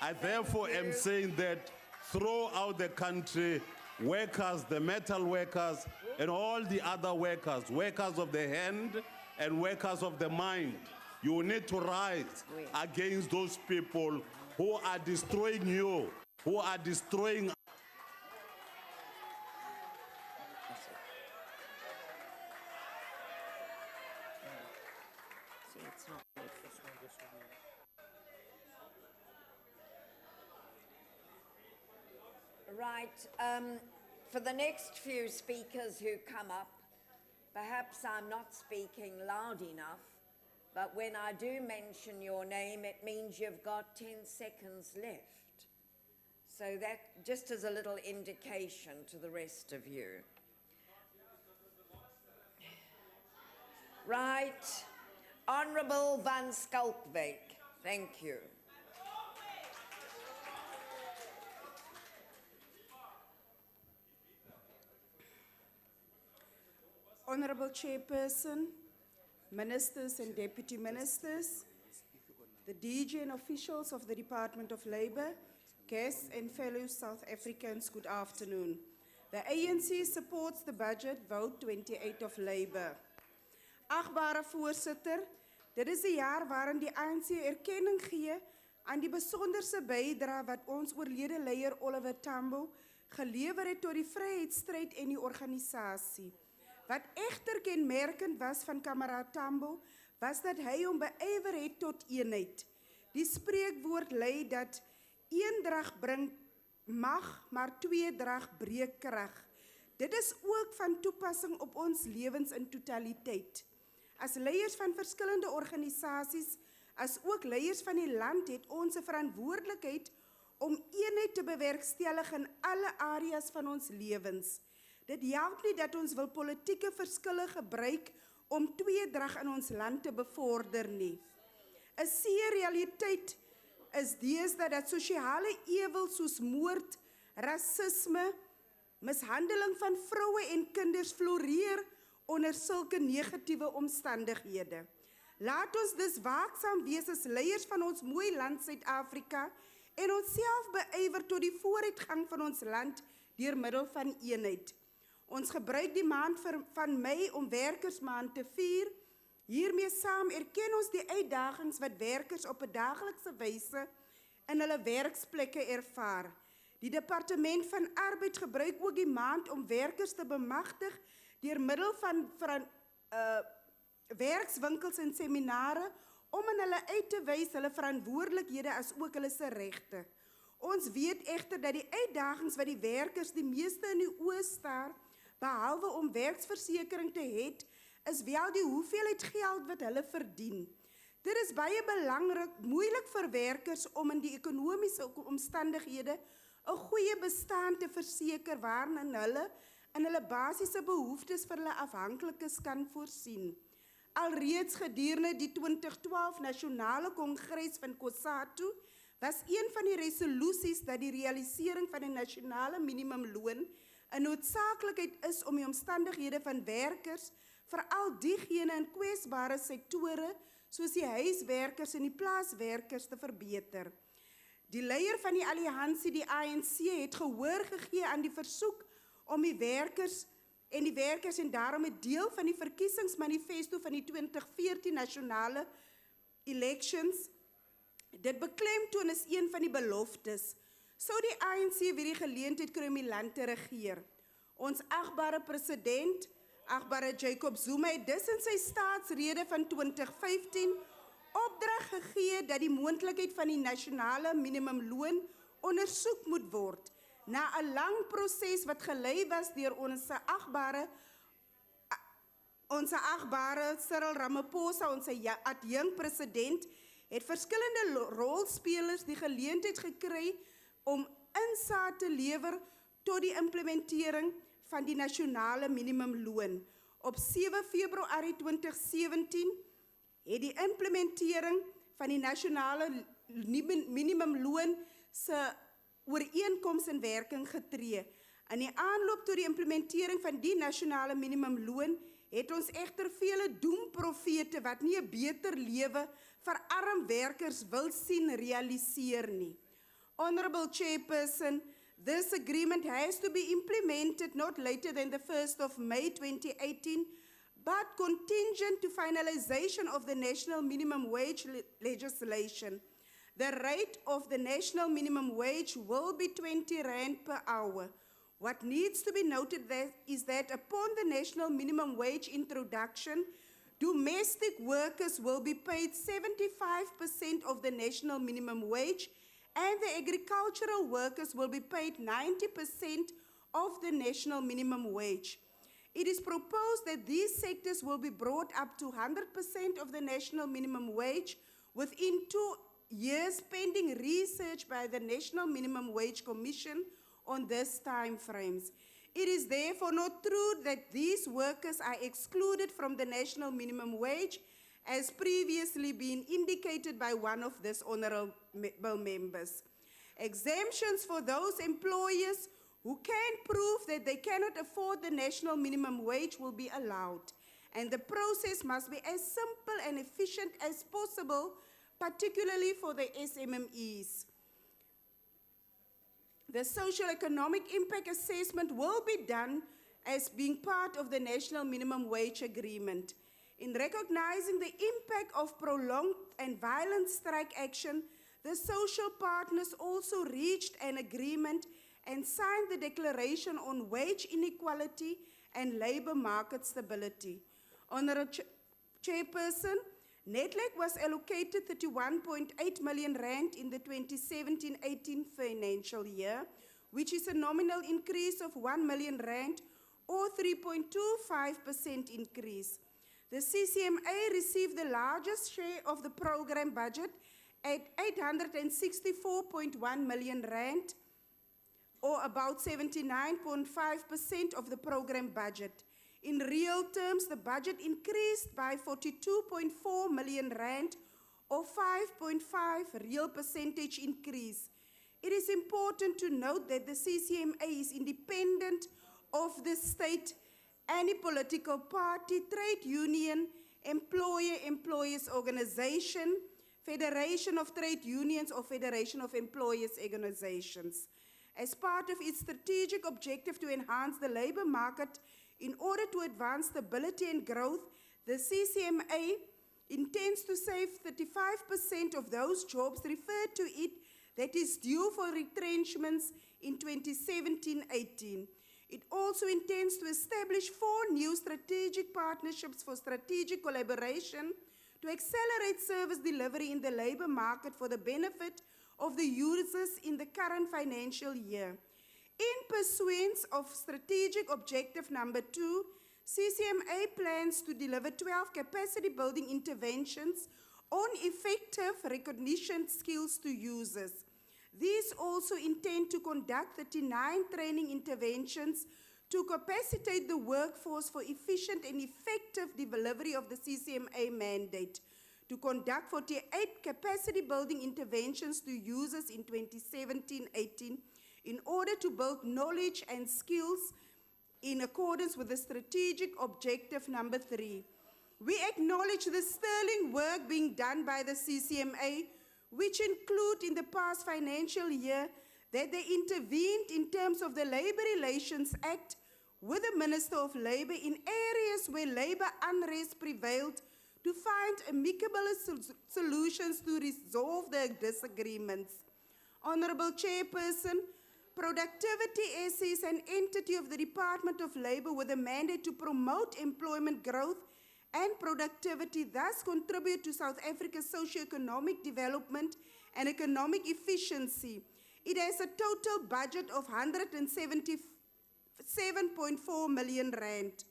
I therefore am saying that throughout the country, workers, the metal workers, and all the other workers, workers of the hand and workers of the mind, you need to rise against those people who are destroying you, who are destroying. Right, for the next few speakers who come up, perhaps I'm not speaking loud enough, but when I do mention your name, it means you've got 10 seconds left. So that, just as a little indication to the rest of you. Right, Honourable Van Schalkwyk, thank you. Honorable Chairperson, Ministers and Deputy Ministers, the DG and officials of the Department of Labour, guests and fellow South Africans, good afternoon. The ANC supports the budget, vote 28 of Labour. Agbare voorsitter, dit is 'n jaar waarin die ANC erkenning gee aan die besonderse bydrae wat ons oorlede leier Oliver Tambo gelewer het tot die vryheidsstryd en die organisasie. Wat egter kenmerkend was van kameraad Tambo, was dat hy hom beywer het tot eenheid. Die spreekwoord lui dat eendrag bring mag, maar tweedrag breek krag. Dit is ook van toepassing op ons lewens in totaliteit. As leiers van verskillende organisasies, as ook leiers van die land, het ons 'n verantwoordelikheid om eenheid te bewerkstellig in alle areas van ons lewens. Dit help nie dat ons wil politieke verskille gebruik om tweedrag in ons land te bevorder nie. 'n Realiteit is deesdae dat sosiale ewel soos moord, rasisme, mishandeling van vroue en kinders floreer onder sulke negatiewe omstandighede. Laat ons dus waaksaam wees as leiers van ons mooi land Suid-Afrika en onsself beywer tot die vooruitgang van ons land deur middel van eenheid. Ons gebruik die maand van Mei om werkersmaand te vier. Hiermee saam erken ons die uitdagings wat werkers op 'n daaglikse wyse in hulle werksplekke ervaar. Die Departement van Arbeid gebruik ook die maand om werkers te bemagtig deur middel van werkswinkels en seminare om in hulle uit te wys hulle verantwoordelikhede as ook hulle se regte. Ons weet egter dat die uitdagings wat die werkers die meeste in die oë staar, behalwe om werksversekering te hê, is wel die hoeveelheid geld wat hulle verdien. Dit is baie moeilik vir werkers om in die ekonomiese omstandighede 'n goeie bestaan te verseker waarin hulle in hulle basiese behoeftes vir hulle afhanklikes kan voorsien. Alreeds gedurende die 2012 Nasionale Kongres van COSATU was een van die resolusies dat die realisering van 'n nasionale minimumloon 'n noodsaaklikheid is om die omstandighede van werkers, veral diegene in kwesbare sektore soos die huiswerkers en die plaaswerkers te verbeter. Die leier van die alliansie, die ANC, het gehoor gegee aan die versoek om die werkers en daarom 'n deel van die verkiesingsmanifesto van die 2014 nasionale elections. Dit beklemtoon is een van die beloftes. Sou die ANC weer die geleentheid kry om die land te regeer. Ons agbare president, agbare Jacob Zuma, het dus in sy staatsrede van 2015 opdrag gegee dat die moontlikheid van die nasionale minimumloon ondersoek moet word. Na 'n lang proses wat gelei was deur onze agbare Cyril Ramaphosa, onze adjunkt president, het verskillende rolspelers die geleentheid gekry om insaag te lewer tot die implementering van die nasionale minimumloon. Op 7 Februarie 2017 het die implementering van die nasionale minimumloon se ooreenkoms in werking getree. In die aanloop tot die implementering van die nasionale minimumloon het ons egter vele doemprofete wat nie 'n beter lewe vir arm werkers wil sien realiseer nie. Honorable Chairperson, this agreement has to be implemented not later than the 1st of May 2018, but contingent to finalization of the national minimum wage legislation. The rate of the national minimum wage will be 20 rand per hour. What needs to be noted is that upon the national minimum wage introduction, domestic workers will be paid 75% of the national minimum wage, and the agricultural workers will be paid 90% of the national minimum wage. It is proposed that these sectors will be brought up to 100% of the national minimum wage within 2 years pending research by the National Minimum Wage Commission on this time frames. It is therefore not true that these workers are excluded from the national minimum wage, as previously been indicated by one of these honorable members. Exemptions for those employers who can prove that they cannot afford the national minimum wage will be allowed, and the process must be as simple and efficient as possible, particularly for the SMMEs. The social economic impact assessment will be done as being part of the National Minimum Wage Agreement. In recognizing the impact of prolonged and violent strike action, the social partners also reached an agreement and signed the Declaration on Wage Inequality and Labour Market Stability. Honourable Chairperson, Netlec was allocated 31.8 million rand in the 2017-18 financial year, which is a nominal increase of 1 million rand or 3.25% increase. The CCMA received the largest share of the program budget at 864.1 million rand, or about 79.5% of the program budget. In real terms, the budget increased by 42.4 million rand, or 5.5 real percentage increase. It is important to note that the CCMA is independent of the state, any political party, trade union, employers organization, Federation of Trade Unions, or Federation of Employers Organizations. As part of its strategic objective to enhance the labor market in order to advance stability and growth, the CCMA intends to save 35% of those jobs referred to it that is due for retrenchments in 2017-18. It also intends to establish 4 new strategic partnerships for strategic collaboration to accelerate service delivery in the labor market for the benefit of the users in the current financial year. In pursuance of strategic objective number 2, CCMA plans to deliver 12 capacity building interventions on effective recognition skills to users. These also intend to conduct 39 training interventions to capacitate the workforce for efficient and effective delivery of the CCMA mandate, to conduct 48 capacity building interventions to users in 2017-18 in order to build knowledge and skills in accordance with the strategic objective number 3. We acknowledge the sterling work being done by the CCMA, which include in the past financial year that they intervened in terms of the Labour Relations Act with the Minister of Labour in areas where labour unrest prevailed to find amicable solutions to resolve the disagreements. Honourable Chairperson, Productivity SA is an entity of the Department of Labour with a mandate to promote employment growth and productivity, thus contribute to South Africa's socio-economic development and economic efficiency. It has a total budget of 177.4 million rand.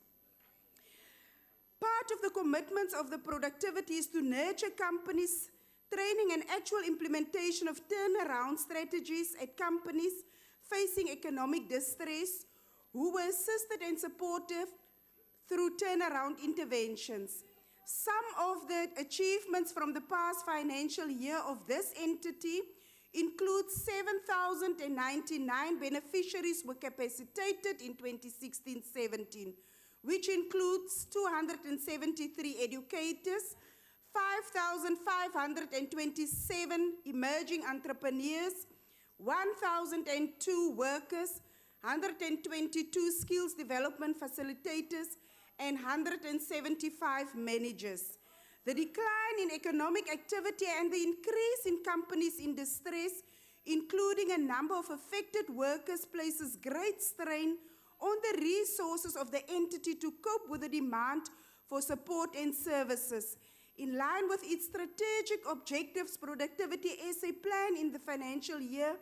Part of the commitments of the productivity is to nurture companies, training and actual implementation of turnaround strategies at companies facing economic distress, who were assisted and supported through turnaround interventions. Some of the achievements from the past financial year of this entity include 7,099 beneficiaries were capacitated in 2016-17, which includes 273 educators, 5,527 emerging entrepreneurs, 1,002 workers, 122 skills development facilitators, and 175 managers. The decline in economic activity and the increase in companies in distress, including a number of affected workers, places great strain on the resources of the entity to cope with the demand for support and services. In line with its strategic objectives, Productivity SA plan in the financial year,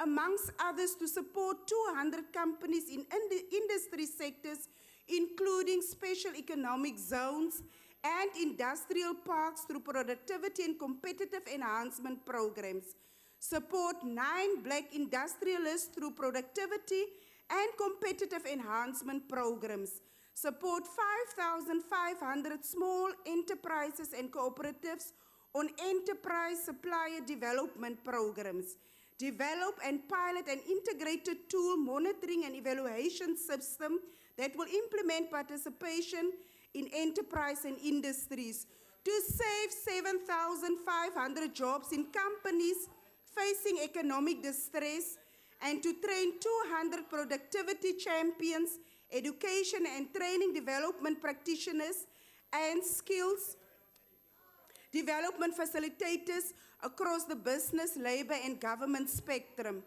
amongst others, to support 200 companies in industry sectors, including special economic zones and industrial parks through productivity and competitive enhancement programs. Support 9 black industrialists through productivity and competitive enhancement programs. Support 5,500 small enterprises and cooperatives on enterprise supplier development programs. Develop and pilot an integrated tool monitoring and evaluation system that will implement participation in enterprise and industries to save 7,500 jobs in companies facing economic distress and to train 200 productivity champions, education and training development practitioners, and skills development facilitators across the business, labor and government spectrum.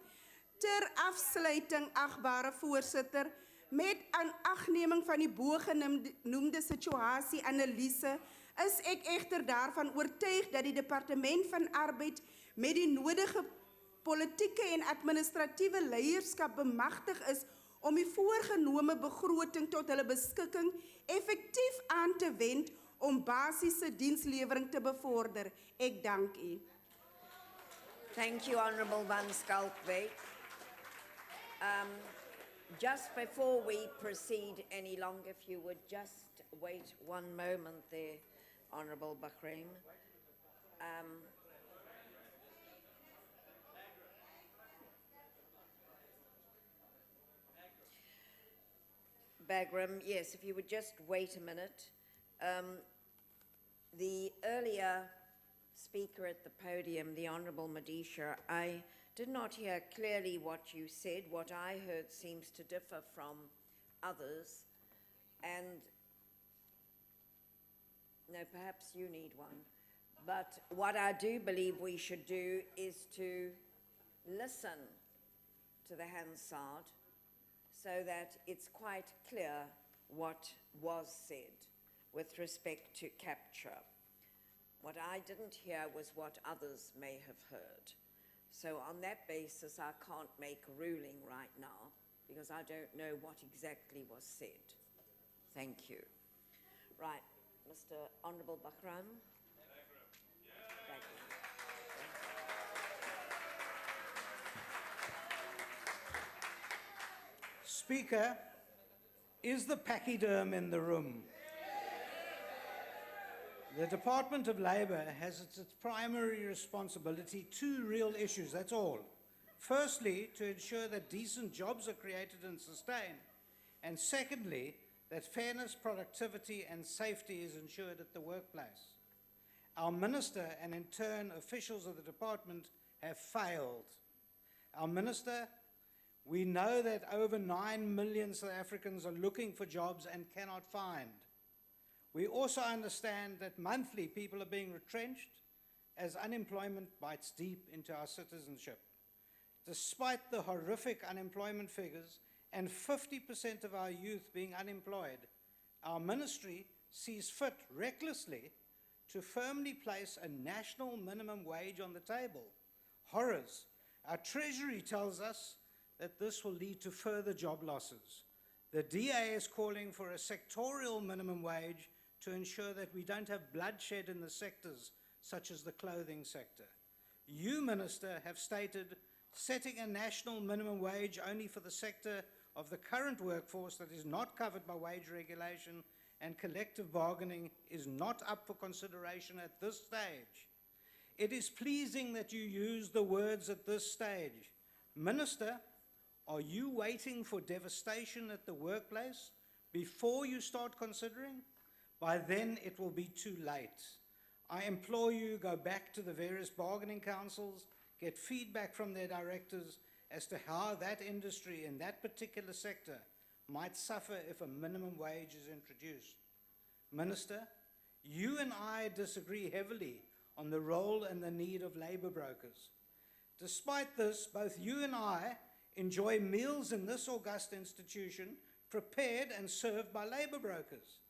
Ter afsluiting, agbare voorsitter, met aanagneming van die bogenoemde situasieanalyse, is ek egter daarvan oortuig dat die Departement van Arbeid met die nodige politieke en administratiewe leierskap bemagtig is om die voorgenome begroting tot hulle beskikking effektief aan te wend om basiese dienslewering te bevorder. Ek dank u. Thank you, Honourable Van Schalkwyk. Just before we proceed any longer, if you would just wait one moment there, Honourable Bahrain. Bagram, yes, if you would just wait a minute. The earlier speaker at the podium, the Honourable Madisha, I did not hear clearly what you said. What I heard seems to differ from others. And no, perhaps you need one. But what I do believe we should do is to listen to the Hansard so that it's quite clear what was said with respect to capture. What I didn't hear was what others may have heard. So on that basis, I can't make a ruling right now because I don't know what exactly was said. Thank you. Right, Mr. Honourable Bahram. Speaker, is the pachyderm in the room? The Department of Labour has its primary responsibility two real issues, that's all. Firstly, to ensure that decent jobs are created and sustained. And secondly, that fairness, productivity and safety is ensured at the workplace. Our minister and in turn officials of the department have failed. Our minister, we know that over 9 million South Africans are looking for jobs and cannot find. We also understand that monthly people are being retrenched as unemployment bites deep into our citizenship. Despite the horrific unemployment figures and 50% of our youth being unemployed, our ministry sees fit recklessly to firmly place a national minimum wage on the table. Horrors. Our Treasury tells us that this will lead to further job losses. The DA is calling for a sectorial minimum wage to ensure that we don't have bloodshed in the sectors, such as the clothing sector. You, Minister, have stated setting a national minimum wage only for the sector of the current workforce that is not covered by wage regulation and collective bargaining is not up for consideration at this stage. It is pleasing that you use the words "at this stage." Minister, are you waiting for devastation at the workplace before you start considering? By then, it will be too late. I implore you, go back to the various bargaining councils, get feedback from their directors as to how that industry in that particular sector might suffer if a minimum wage is introduced. Minister, you and I disagree heavily on the role and the need of labor brokers. Despite this, both you and I enjoy meals in this august institution prepared and served by labor brokers.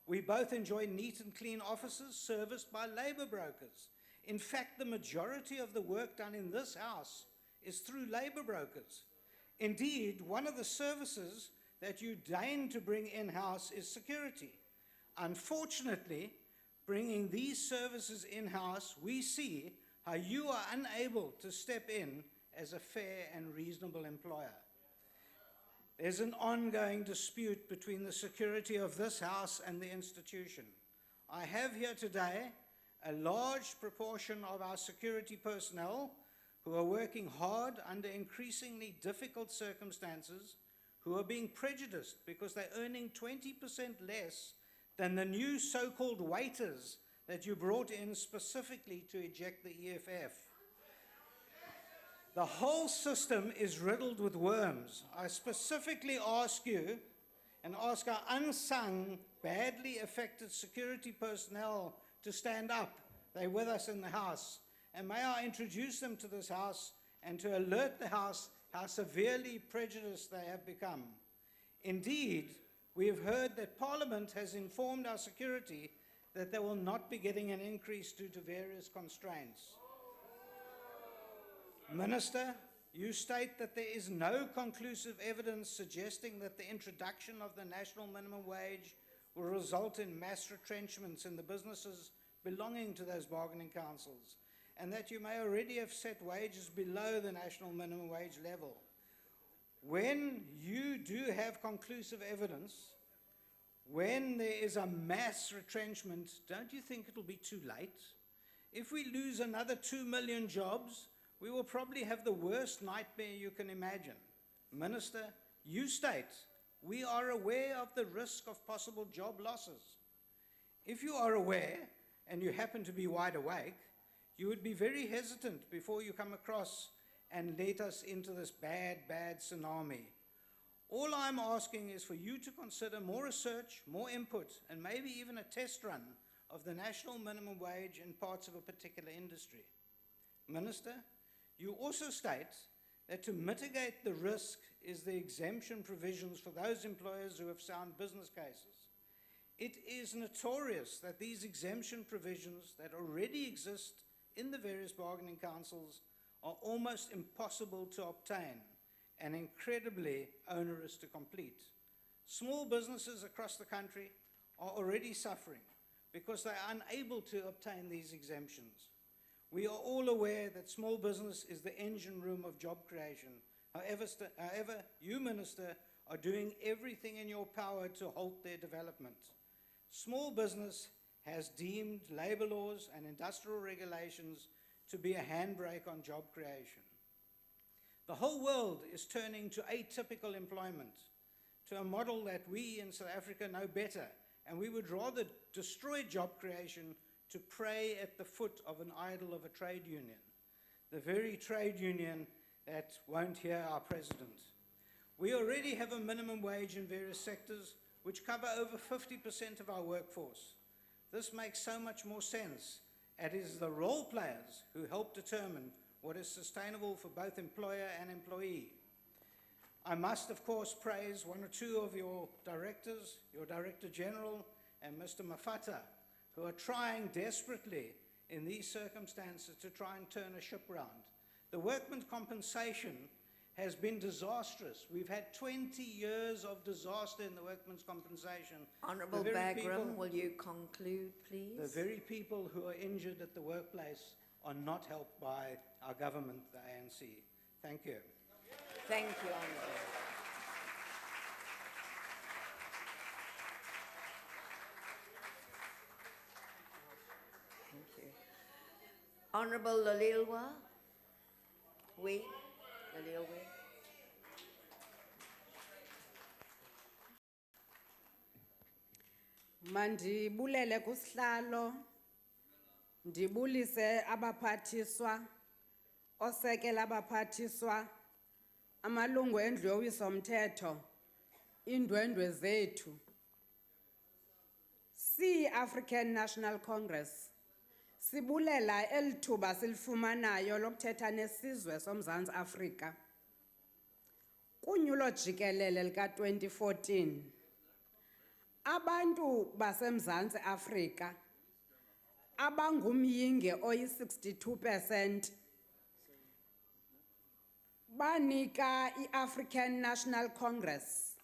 We both enjoy neat and clean offices serviced by labor brokers. In fact, the majority of the work done in this house is through labor brokers. Indeed, one of the services that you deign to bring in-house is security. Unfortunately, bringing these services in-house, we see how you are unable to step in as a fair and reasonable employer. There's an ongoing dispute between the security of this house and the institution. I have here today a large proportion of our security personnel who are working hard under increasingly difficult circumstances, who are being prejudiced because they're earning 20% less than the new so-called waiters that you brought in specifically to eject the EFF. The whole system is riddled with worms. I specifically ask you and ask our unsung, badly affected security personnel to stand up. They're with us in the House. And may I introduce them to this House and to alert the House how severely prejudiced they have become. Indeed, we have heard that Parliament has informed our security that they will not be getting an increase due to various constraints. Minister, you state that there is no conclusive evidence suggesting that the introduction of the national minimum wage will result in mass retrenchments in the businesses belonging to those bargaining councils, and that you may already have set wages below the national minimum wage level. When you do have conclusive evidence, when there is a mass retrenchment, don't you think it'll be too late? If we lose another 2 million jobs, we will probably have the worst nightmare you can imagine. Minister, you state, we are aware of the risk of possible job losses. If you are aware, and you happen to be wide awake, you would be very hesitant before you come across and lead us into this bad, bad tsunami. All I'm asking is for you to consider more research, more input, and maybe even a test run of the national minimum wage in parts of a particular industry. Minister, you also state that to mitigate the risk is the exemption provisions for those employers who have sound business cases. It is notorious that these exemption provisions that already exist in the various bargaining councils are almost impossible to obtain and incredibly onerous to complete. Small businesses across the country are already suffering because they are unable to obtain these exemptions. We are all aware that small business is the engine room of job creation. However, you, Minister, are doing everything in your power to halt their development. Small business has deemed labor laws and industrial regulations to be a handbrake on job creation. The whole world is turning to atypical employment, to a model that we in South Africa know better, and we would rather destroy job creation to pray at the foot of an idol of a trade union, the very trade union that won't hear our president. We already have a minimum wage in various sectors which cover over 50% of our workforce. This makes so much more sense. It is the role players who help determine what is sustainable for both employer and employee. I must, of course, praise one or two of your directors, your Director General and Mr. Mafata, who are trying desperately in these circumstances to try and turn a ship round. The workmen's compensation has been disastrous. We've had 20 years of disaster in the workmen's compensation. Honourable Bagram, will you conclude, please? The very people who are injured at the workplace are not helped by our government, the ANC. Thank you. Thank you, Honourable. Thank you. Honourable Lalilwa? Oui, Lalilwa. Mandibulele kusihlalo, ndibulise abaphathiswa, osekela abaphathiswa, amalungu endlu yowiso-mthetho, iindwendwe zethu. Si-African National Congress, sibulela elithuba silifumanayo lokuthetha nesizwe soMzantsi Afrika. Kunyulo jikelele lika-2014, abantu baseMzantsi Afrika abangumyinge oyi-62% banika i-African National Congress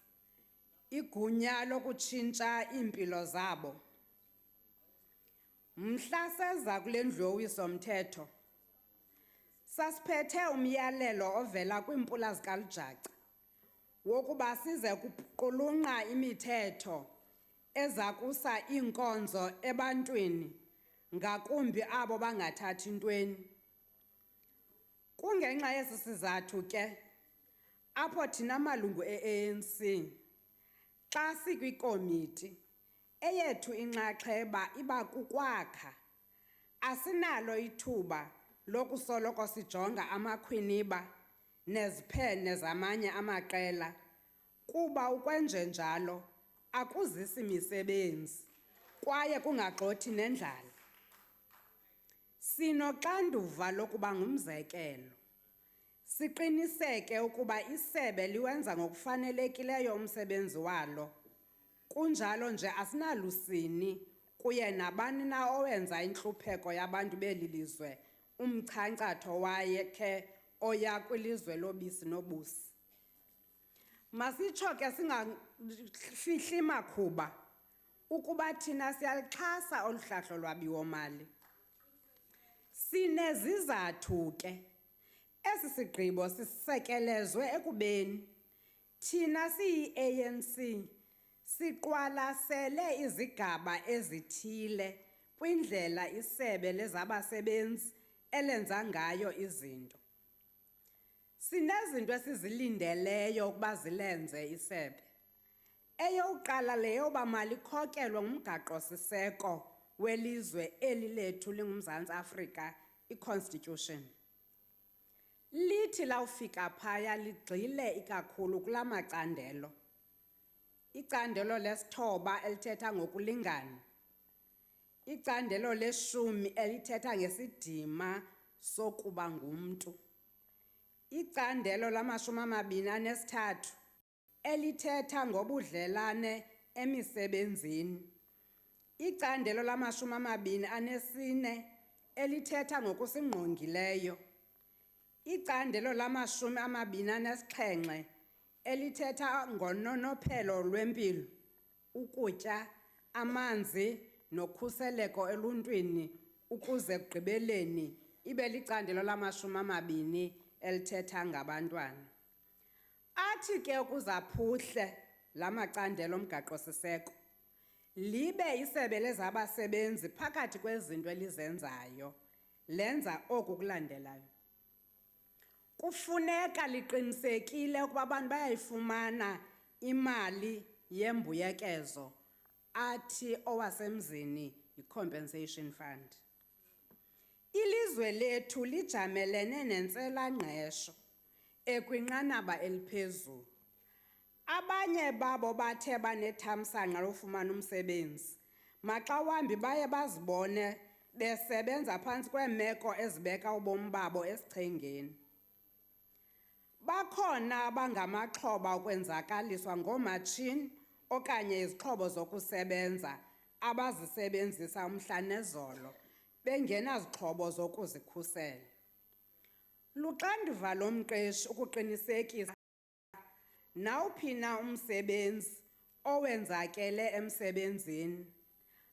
igunya lokutshintsha iimpilo zabo. Mhla seza kule ndlu yowiso-mthetho, sasiphethe umyalelo ovela kwiimpula zikalujaca wokuba size kuqulunqa imithetho ezakusa iinkonzo ebantwini, ngakumbi abo bangathathi ntweni. Kungenxa yesi sizathu ke, apho thina malungu e-ANC, xa sikwikomiti, eyethu inxaxheba iba kukwakha, asinalo ithuba lokusoloko sijonga amakhwiniba neziphene zamanye amaqela kuba ukwenje njalo akuzisi misebenzi kwaye kungagxothi nendlala. Sinoxanduva lokuba ngumzekelo. Siqiniseke ukuba isebe liwenza ngokufanelekileyo umsebenzi walo. Kunjalo nje asinalusini kuye nabani na owenza intlupheko yabantu beli lizwe umchankcatho wakhe oya kwilizwe lobisi nobusi. Masitsho ke singafihli makhuba ukuba thina siyalixhasa olu hlahlo lwabiwo-mali. Sinezizathu ke. Esi sigqibo sisekelezwe ekubeni thina siyi-ANC siqwalasele izigaba ezithile kwindlela isebe lezabasebenzi elenza ngayo izinto. Sinezinto esizilindeleyo ukuba zilenze isebe. Eyokuqala leyoba malikhokelwe ngumgaqo-siseko welizwe eli lethu lingumZantsi Afrika, i-Constitution. Lithi lawufika phaya ligxile ikakhulu kula macandelo. Icandelo lesithoba elithetha ngokulingana. Icandelo leshumi elithetha ngesidima sokuba ngumntu. Icandelo lama-23 elithetha ngobudlelane emisebenzini. Icandelo lama-24 elithetha ngokusingqongileyo. Icandelo lama-27 elithetha ngononophelo lwempilo, ukutya, amanzi nokhuseleko eluntwini ukuze ekugqibeleni ibe licandelo lama-20 elithetha ngabantwana. Athi ke ukuzaphuhle la macandelo omgaqo-siseko, libe isebe lezabasebenzi phakathi kwezinto elizenzayo lenza oku kulandelayo. Kufuneka liqinisekile ukuba abantu bayayifumana imali yembuyekezo athi owasemzini yi-compensation fund. Ilizwe lethu lijamelene nentswela-ngqesho ekwinqanaba eliphezulu. Abanye babo bathe banethamsanqa lofumana umsebenzi, maxa wambi baye bazibone besebenza phantsi kweemeko ezibeka ubomi babo esichengeni. Bakhona abangamaxhoba okwenzakaliswa ngoomatshini okanye izixhobo zokusebenza abazisebenzisa umhla nezolo bengenazixhobo zokuzikhusela. Luxanduva lomqeshi ukuqinisekisa nawuphi na umsebenzi owenzakele emsebenzini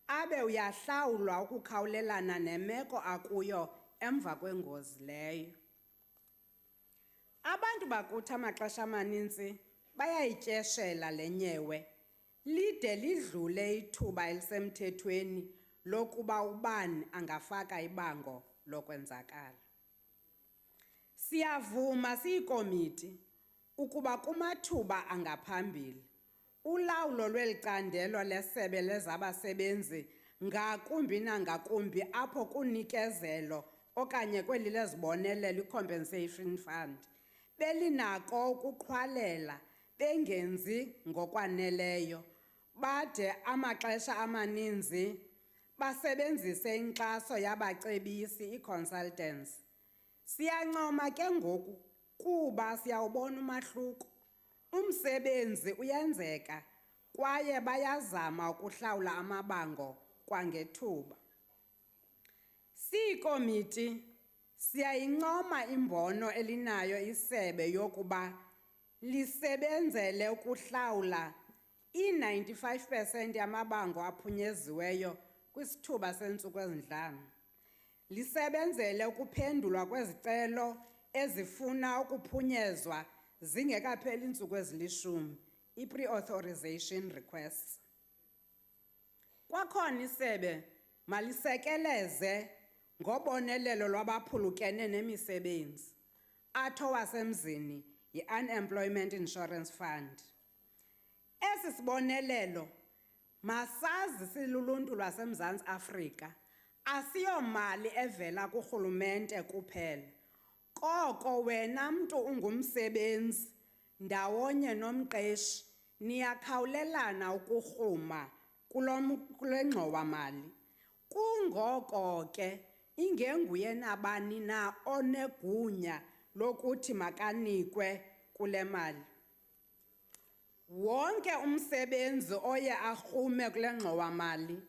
abe uyahlawulwa ukukhawulelana nemeko akuyo emva kwengozi leyo. Abantu bakuthi amaxesha amaninzi bayayityeshela le nyewe lide lidlule ithuba elisemthethweni lokuba ubani angafaka ibango lokwenzakala. Siyavuma siyikomiti ukuba kumathuba angaphambili ulawulo lweli candelo lesebe lezabasebenzi ngakumbi nangakumbi apho kunikezelo okanye kweli lezibonelelo i-compensation fund belinako ukuqhwalela bengenzi ngokwaneleyo bade amaxesha amaninzi basebenzise inkxaso yabacebisi i-consultants. Siyancoma ke ngoku kuba siyawubona umahluko. Umsebenzi uyenzeka kwaye bayazama ukuhlawula amabango kwangethuba. Siyikomiti siyayincoma imbono elinayo isebe yokuba lisebenzele ukuhlawula i-95% yamabango aphunyeziweyo kwisithuba seentsuku ezintlanu. Lisebenzele ukuphendulwa kwezicelo ezifuna ukuphunyezwa zingekapheli iintsuku ezili-10, i-pre-authorization requests. Kwakhona isebe malisekeleze ngobonelelo lwabaphulukene nemisebenzi atho wasemzini yi-Unemployment Insurance Fund. Esi sibonelelo masazi siluluntu lwaseMzantsi Afrika asiyomali evela kurhulumente kuphela. Koko wena mntu ungumsebenzi ndawonye nomqeshi niyakhawulelana ukurhuma kule ngxowa-mali. Kungoko ke ingenguye nabani na onegunya lokuthi makanikwe kule mali. Wonke umsebenzi oye arhume kule ngxowa-mali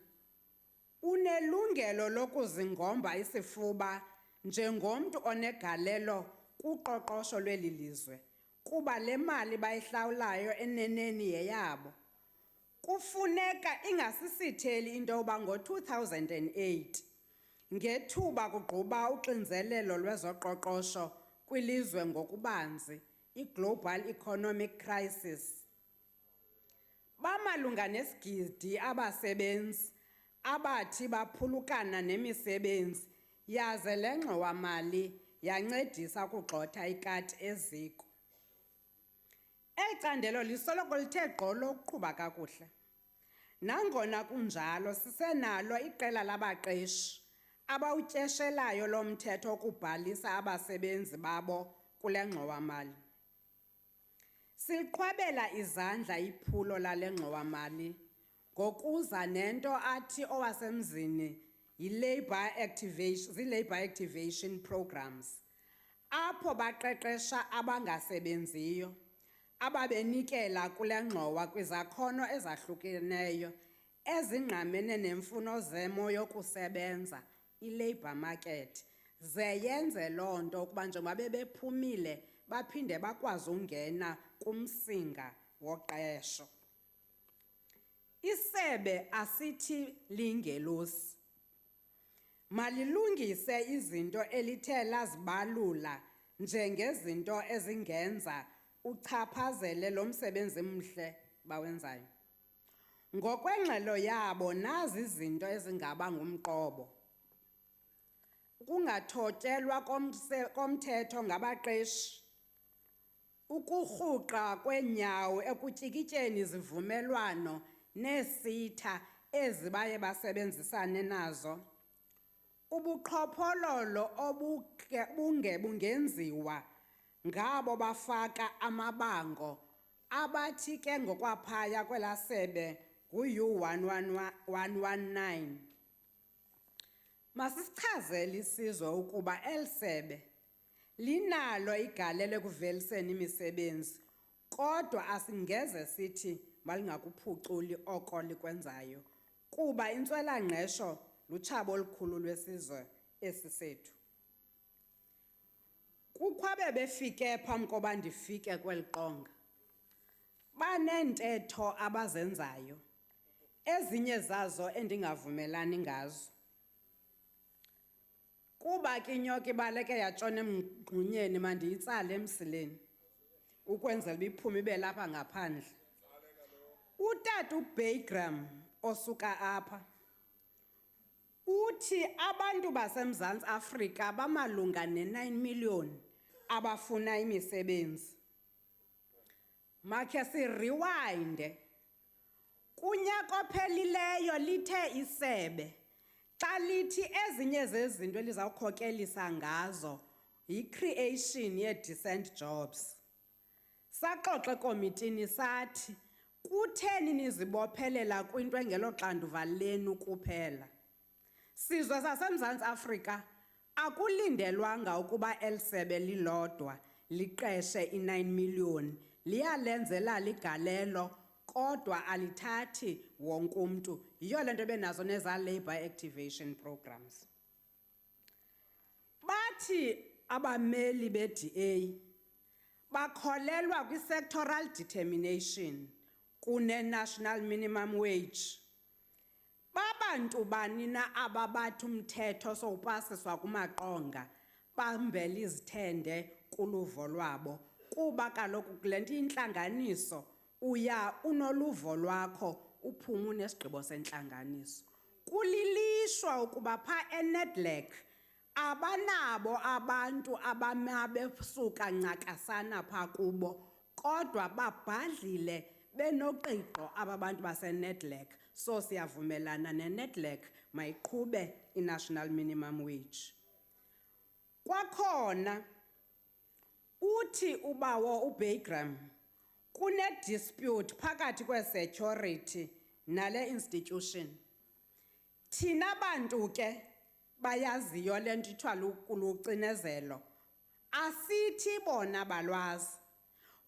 unelungelo lokuzingomba isifuba njengomntu onegalelo kuqoqosho lweli lizwe, kuba le mali bayihlawulayo eneneni yeyabo. Kufuneka ingasisitheli into yoba ngo-2008 ngethuba kugquba uxinzelelo lwezoqoqosho kwilizwe ngokubanzi, i-global economic crisis, bamalunga nesigidi abasebenzi abathi baphulukana nemisebenzi yaze le ngxowa-mali yancedisa ukugxotha ikati eziko. Eli candelo lisoloko lithe gqolo ukuqhuba kakuhle. Nangona kunjalo sisenalo iqela labaqeshi abawutyeshelayo lo mthetho wokubhalisa abasebenzi babo kule ngxowa-mali. Siliqhwabela izandla iphulo lale ngxowa-mali ngokuza nento athi owasemzini yi-labor activation programs, apho baqeqesha abangasebenziyo ababenikela kule ngxowa kwizakhono ezahlukeneyo ezingqamene nemfuno zemo yokusebenza, i-labor market, ze yenze loo nto ukuba njengoba bebephumile baphinde bakwazi ungena kumsinga woqesho. Isebe asithi lingelosi. Malilungise izinto elithe lazibalula njengezinto ezingenza uchaphazele lo msebenzi mhle bawenzayo. Ngokwengxelo yabo nazi izinto ezingaba ngumqobo: ukungathotyelwa komthetho ngabaqeshi, ukurhuqa kweenyawo ekutyikityeni izivumelwano neesitha ezi baye basebenzisane nazo, ubuqhophololo bungenziwa ngabo bafaka amabango abathi ke ngokwaphaya kwela sebe ngu-U119. Masisichazele isizwe ukuba eli sebe linalo igalelo ekuveliseni imisebenzi, kodwa asingeze sithi malingakuphuculi oko likwenzayo, kuba intswelangqesho lutshabo olukhulu lwesizwe esi sethu. Kukhwabe befike phambi koba ndifike kweli qonga, baneentetho abazenzayo, ezinye zazo endingavumelani ngazo. Kuba ke inyoka ibaleke yatshona emgqunyeni mandiyitsale emsileni ukwenzela uba iphume ibe lapha ngaphandle. Utata uBaygram osuka apha uthi abantu baseMzantsi Afrika bamalunga ne-9 million abafuna imisebenzi. Makhe siriwayinde. Kunyaka ophelileyo lithe isebe xa lithi ezinye zezinto elizawukhokelisa ngazo yi-creation ye-decent jobs. Saxoxa ekomitini sathi, kutheni nizibophelela kwinto engeloxanduva lenu kuphela? Sizwe saseMzantsi Afrika akulindelwanga ukuba eli sebe lilodwa liqeshe i-9 million, liyalenzela ligalelo, kodwa alithathi wonke umntu. Yiyo le nto benazo neza labor activation programs. Bathi abameli be-DA bakholelwa kwi-sectoral determination kune-national minimum wage. Babantu bani na aba bathi umthetho sowupasiswa kumaqonga bambele izithende kuluvo lwabo, kuba kaloku kule nto intlanganiso uya unoluvo lwakho uphume unesigqibo sentlanganiso. Kulilishwa ukuba pha eNedlac abanabo abantu abamabesuka ncakasana pha kubo, kodwa babhadlile benoqiqo aba bantu base-Nedlac, so siyavumelana ne-Nedlac mayiqhube i-national minimum wage. Kwakhona uthi ubawo uBaygram kune-dispute phakathi kwe-security nale institution. Thina bantu ke bayaziyo le nto ithiwa lucinezelo, asithi bona balwazi,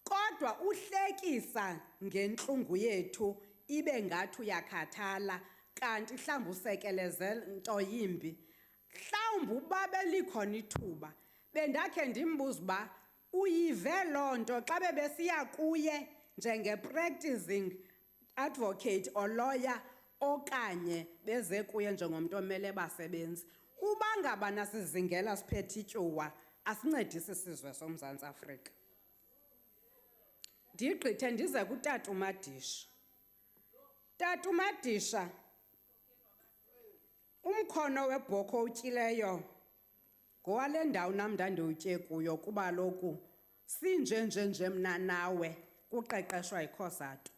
kodwa uhlekisa ngentlungu yethu ibe ngathi uyakhathala kanti mhlawumbi usekeleze nto yimbi. Mhlawumbi uba belikhona ithuba bendakhe ndimbuze uba uyive loo nto xa bebesiya kuye njenge-practicing advocate or lawyer okanye beze kuye njengomntu omele basebenzi. Uba ngabana sizingela siphethe ityuwa asincedise isizwe soMzantsi Afrika. Ndigqithe ndize kuTata uMadisha. Tata uMadisha, umkhono webhoko utyileyo ngowale ndawo nam ndandiwutye kuyo kuba kaloku sinjenjenje mna nawe kuqeqeshwa yiCOSATU.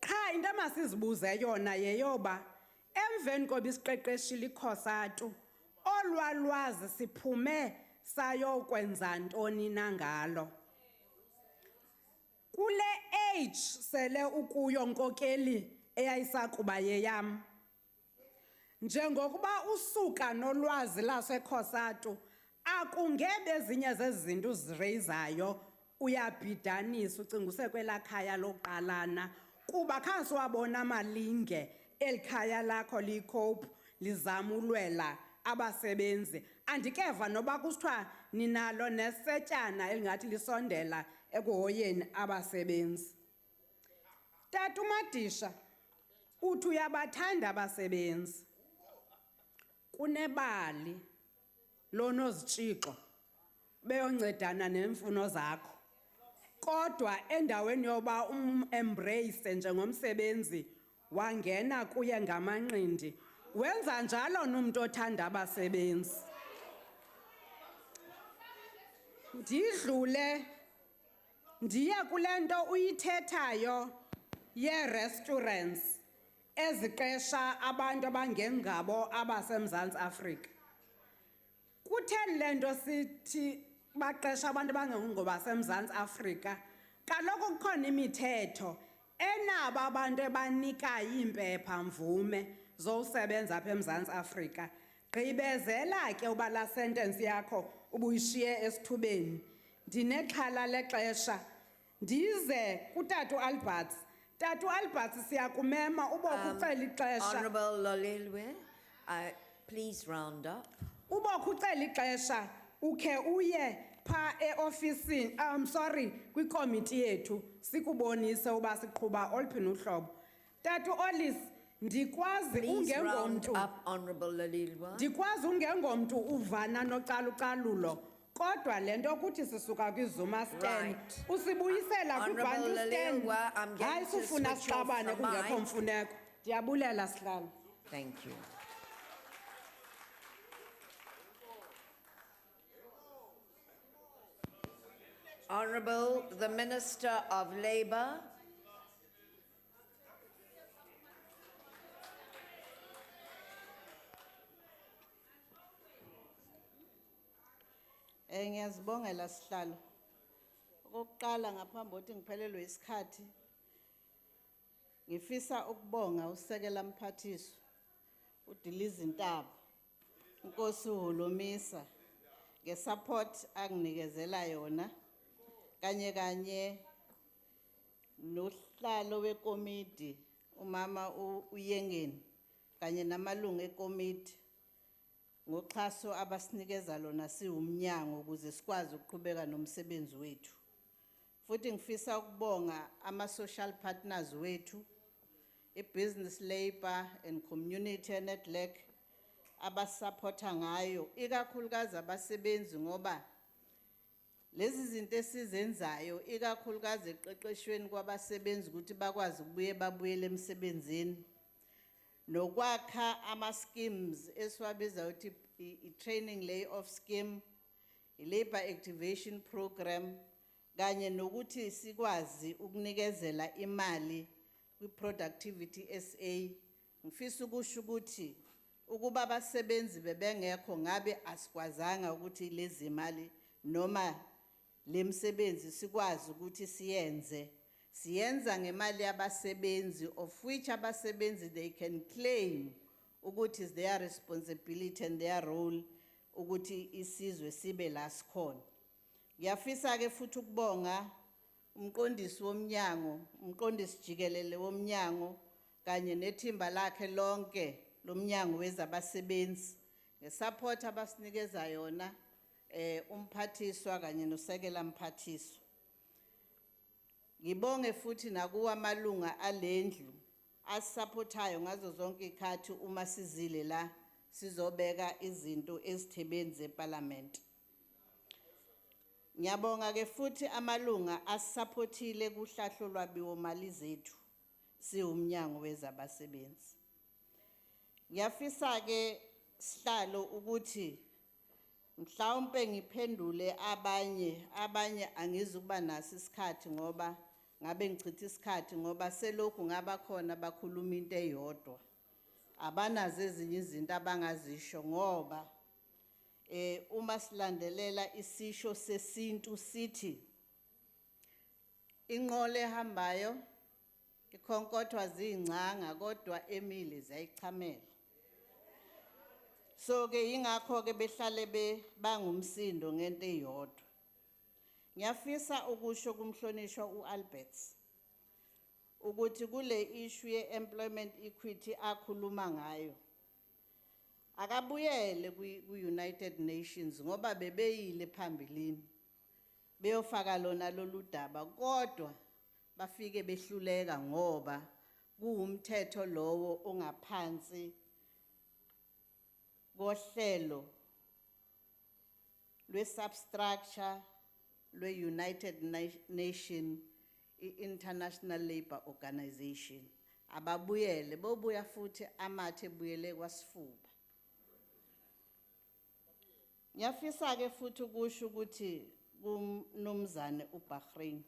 Qha into emasizibuze yona yeyoba emveni koba isiqeqeshile iCOSATU olwa lwazi siphume sayokwenza ntoni nangalo. Kule age sele ukuyo nkokeli eyayisakuba yeyam, njengokuba usuka nolwazi laseCOSATU akungebe ezinye zezinto uzireyizayo uyabhidanisa ucinga usekwelaa khaya loqalana kuba khange wabona amalinge eli khaya lakho liyikhophu lizama ulwela abasebenzi. Andikeva noba kusithiwa ninalo nesetyana elingathi lisondela ekuhoyeni abasebenzi. Tata uMadisha, uthi uyabathanda abasebenzi. Kunebali lonozitshixo beyoncedana neemfuno zakho. Kodwa endaweni yoba embrace njengomsebenzi wangena kuye ngamanqindi, wenza njalo nomntu othanda abasebenzi. Ndidlule ndiye kule nto uyithethayo ye-restaurants eziqesha abantu abangengabo abaseMzantsi Afrika. Kutheni le nto sithi baqesha abantu abangengobaseMzantsi Afrika? Kaloku kukhona imithetho enabo abantu ebanikayo iimpepha mvume zosebenza apha eMzantsi Afrika. Gqibezela ke uba la sentence yakho ubuyishiye esithubeni. Ndinexhala lexesha ndize kuTata uAlberts. Tata uAlberts siyakumema ubokho ucela ixesha. Honourable Lolelwe, please round up. Ubokho ucela ixesha ukhe uye pha eofisini, kwikomiti yethu sikubonise uba siqhuba oluphina uhlobo. Tata uOlis, ndikwazi ungengomntu. Please round up, Honourable Lolelwe. Ndikwazi ungengomntu uvana nocalucalulo. Kodwa le nto ukuthi sisuka kwiZuma stand usibuyisela kwiBantu stand. Hayi sifuna sixabane kungekho mfuneko. Ndiyabulela sihlalo. Thank you. Honourable the Minister of Labour. Ngiyazibongela sihlalo. Okokuqala ngaphambi kokuthi ngiphelelwe isikhathi ngifisa ukubonga usekela mphathiso uDilizi Ntaba, Nkosi uHolomisa ngesupport anginikezela yona kanye nohlalo wekomiti umama uYengeni kanye namalungu ekomiti ngoxhaso abasinikeza lona siwumnyango ukuze sikwazi ukuqhubeka nomsebenzi wethu. Futhi ngifisa ukubonga ama-social partners wethu, i-business labour and community network abasupporta ngayo, ikakhulukazi abasebenzi ngoba lezi zinto esizenzayo ikakhulukazi eqeqeshweni kwabasebenzi ukuthi bakwazi ukubuye babuyele emsebenzini. Nokwakha ama-schemes esiwabiza ukuthi i-training layoff scheme, i-labor activation program, kanye nokuthi sikwazi ukunikezela imali kwi-productivity SA. Ngifisa ukusho ukuthi ukuba abasebenzi bebengekho ngabe asikwazanga ukuthi lezi mali noma lemsebenzi sikwazi ukuthi siyenza ngemali yabasebenzi, of which abasebenzi they can claim ukuthi is their responsibility and their role ukuthi isizwe sibe la sikhona. Ngiyafisa ke futhi ukubonga umqondisi womnyango, umqondisi jikelele womnyango kanye nethimba lakhe lonke lomnyango wezabasebenzi ngesupport abasinikeza yona umphathiswa kanye nosekela mphathiswa. Ngibonge futhi nakuwa amalunga alendlu asupportayo ngazo zonke ikhathi uma sizile la sizobeka izinto ezithebeni zeParliament. Ngiyabonga ke futhi amalunga asupportile kuhlahlo lwabiwo mali zethu siwumnyango wezabasebenzi. Ngiyafisa ke sihlalo ukuthi mhlawumbe ngiphendule abanye angizukuba naso isikhathi ngoba ngabe ngichitha isikhathi ngoba selokhu ngaba khona bakhuluma into eyodwa. Abanazo ezinye izinto abangazisho ngoba uma silandelela isisho sesintu sithi inqole ehambayo ikhonkotha zingcanga kodwa emile ziyayichamela. So ke ingakho ke behlale bangumsindo ngento eyodwa. Ngiyafisa ukusho kumhlonishwa uAlbert ukuthi kule issue ye-employment equity akhuluma ngayo akabuyele ku-United Nations ngoba bebeyile phambilini beyofaka lona lolu daba kodwa bafike behluleka ngoba kuwumthetho lowo ongaphansi kohlelo lwe-substructure lwe-United Nations International Labour Organization. Ababuyele bobuya futhi amathe buyele kwasifuba. Ngiyafisa ke futhi ukusho ukuthi kumnumzane uBahrain,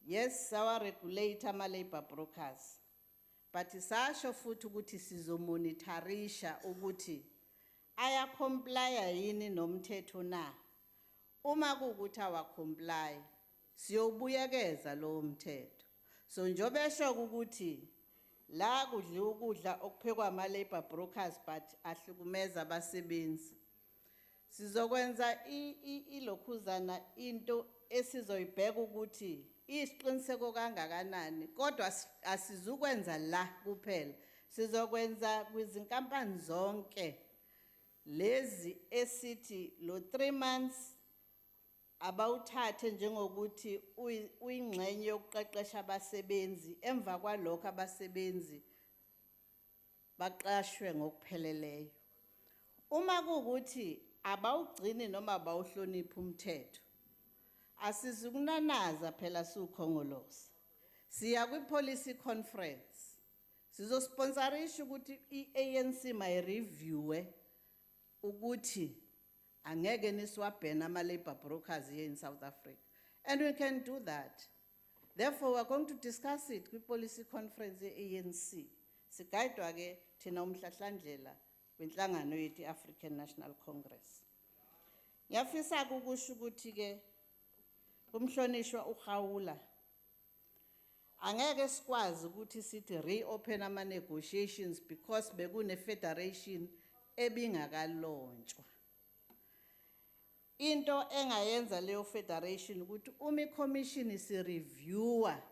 yes, our regulator ama-labor brokers, but sasho futhi ukuthi sizomonitorisha ukuthi ayakomplya yini nomthetho na. Uma kuwukuthi awacomply siyobuyekeza lo mthetho. So njobe esho ukuthi la kudliwa ukudla okuphekwa ama-labor brokers but ahlukumeza abasebenzi, sizokwenza ilokhuzana into esizoyibheka ukuthi isiqiniseko kangakanani kodwa asizukwenza la kuphela, sizokwenza kwizinkampani zonke lezi esithi lo 3 months abawuthathe njengokuthi uyingxenye yokuqeqesha abasebenzi, emva kwalokho abasebenzi baqashwe ngokupheleleyo. Uma kuwukuthi abawugcini noma abawuhloniphi umthetho, asizukunanaza phela siwukhongolosi. Siya kwi-policy conference, sizosponsorisha ukuthi i-ANC mayireviewe ukuthi angeke niswabhena ama-labor brokers here in South Africa. And we can do that. Therefore, we're going to discuss it kwi-policy conference ye-ANC. Sigayidwa ke thina umhlahlandlela wenhlangano yethu i-African National Congress. Ngiyafisa ukusho ukuthi ke kumhlonishwa uGawula angeke sikwazi ukuthi sithi reopen ama-negotiations because bekune-federation ebingakalonjwa. Into engayenza leyo federation ukuthi uma i-commission isi-reviewer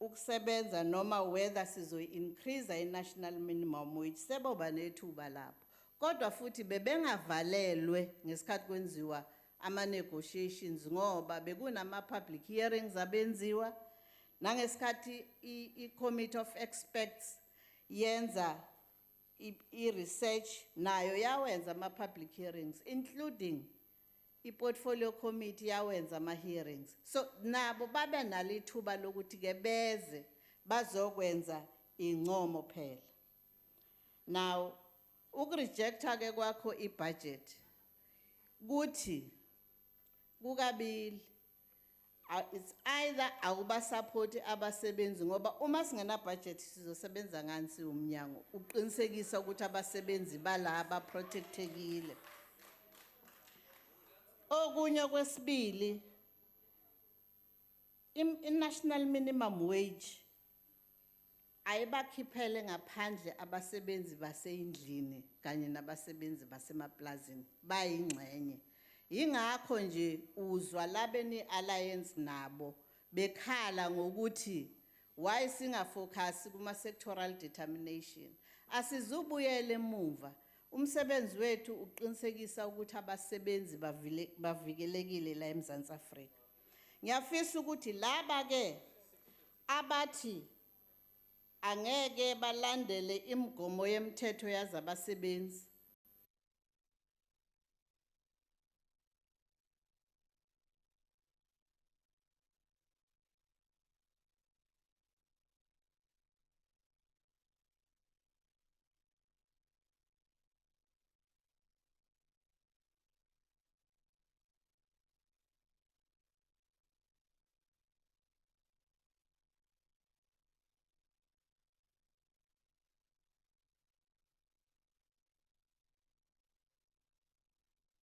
ukusebenza noma whether sizoyi-increase i-national minimum wage seboba nethuba lapho. Kodwa futhi bebengavalelwe ngesikhathi kwenziwa ama-negotiations ngoba bekunama-public hearings abenziwa nangesikhathi i-committee of experts yenza i-research nayo yawenza ama-public hearings including i-portfolio committee yawenza ama-hearings. So nabo babe nalithuba lokuthi ke beze bazokwenza incomo phela. Now ukurejecta ke kwakho i-budget kuthi kukabili it's either awubasupport abasebenzi ngoba uma singena budget sizosebenza ngani siwumnyango uqinisekisa ukuthi abasebenzi balaba protectekile. Okunye kwesibili national minimum wage ayibakhiphele ngaphandle abasebenzi baseyindlini kanye nabasebenzi basemaplazini bayingxenye. Yingakho nje uzwa labeni alliance nabo bekhala ngokuthi why singafocus kuma sectoral determination. Asizubuyele emuva. Umsebenzi wethu uqinisekisa ukuthi abasebenzi bavikelekile la eMzansi Afrika. Ngiyafisa ukuthi laba ke abathi angeke balandele imigomo yemthetho yazabasebenzi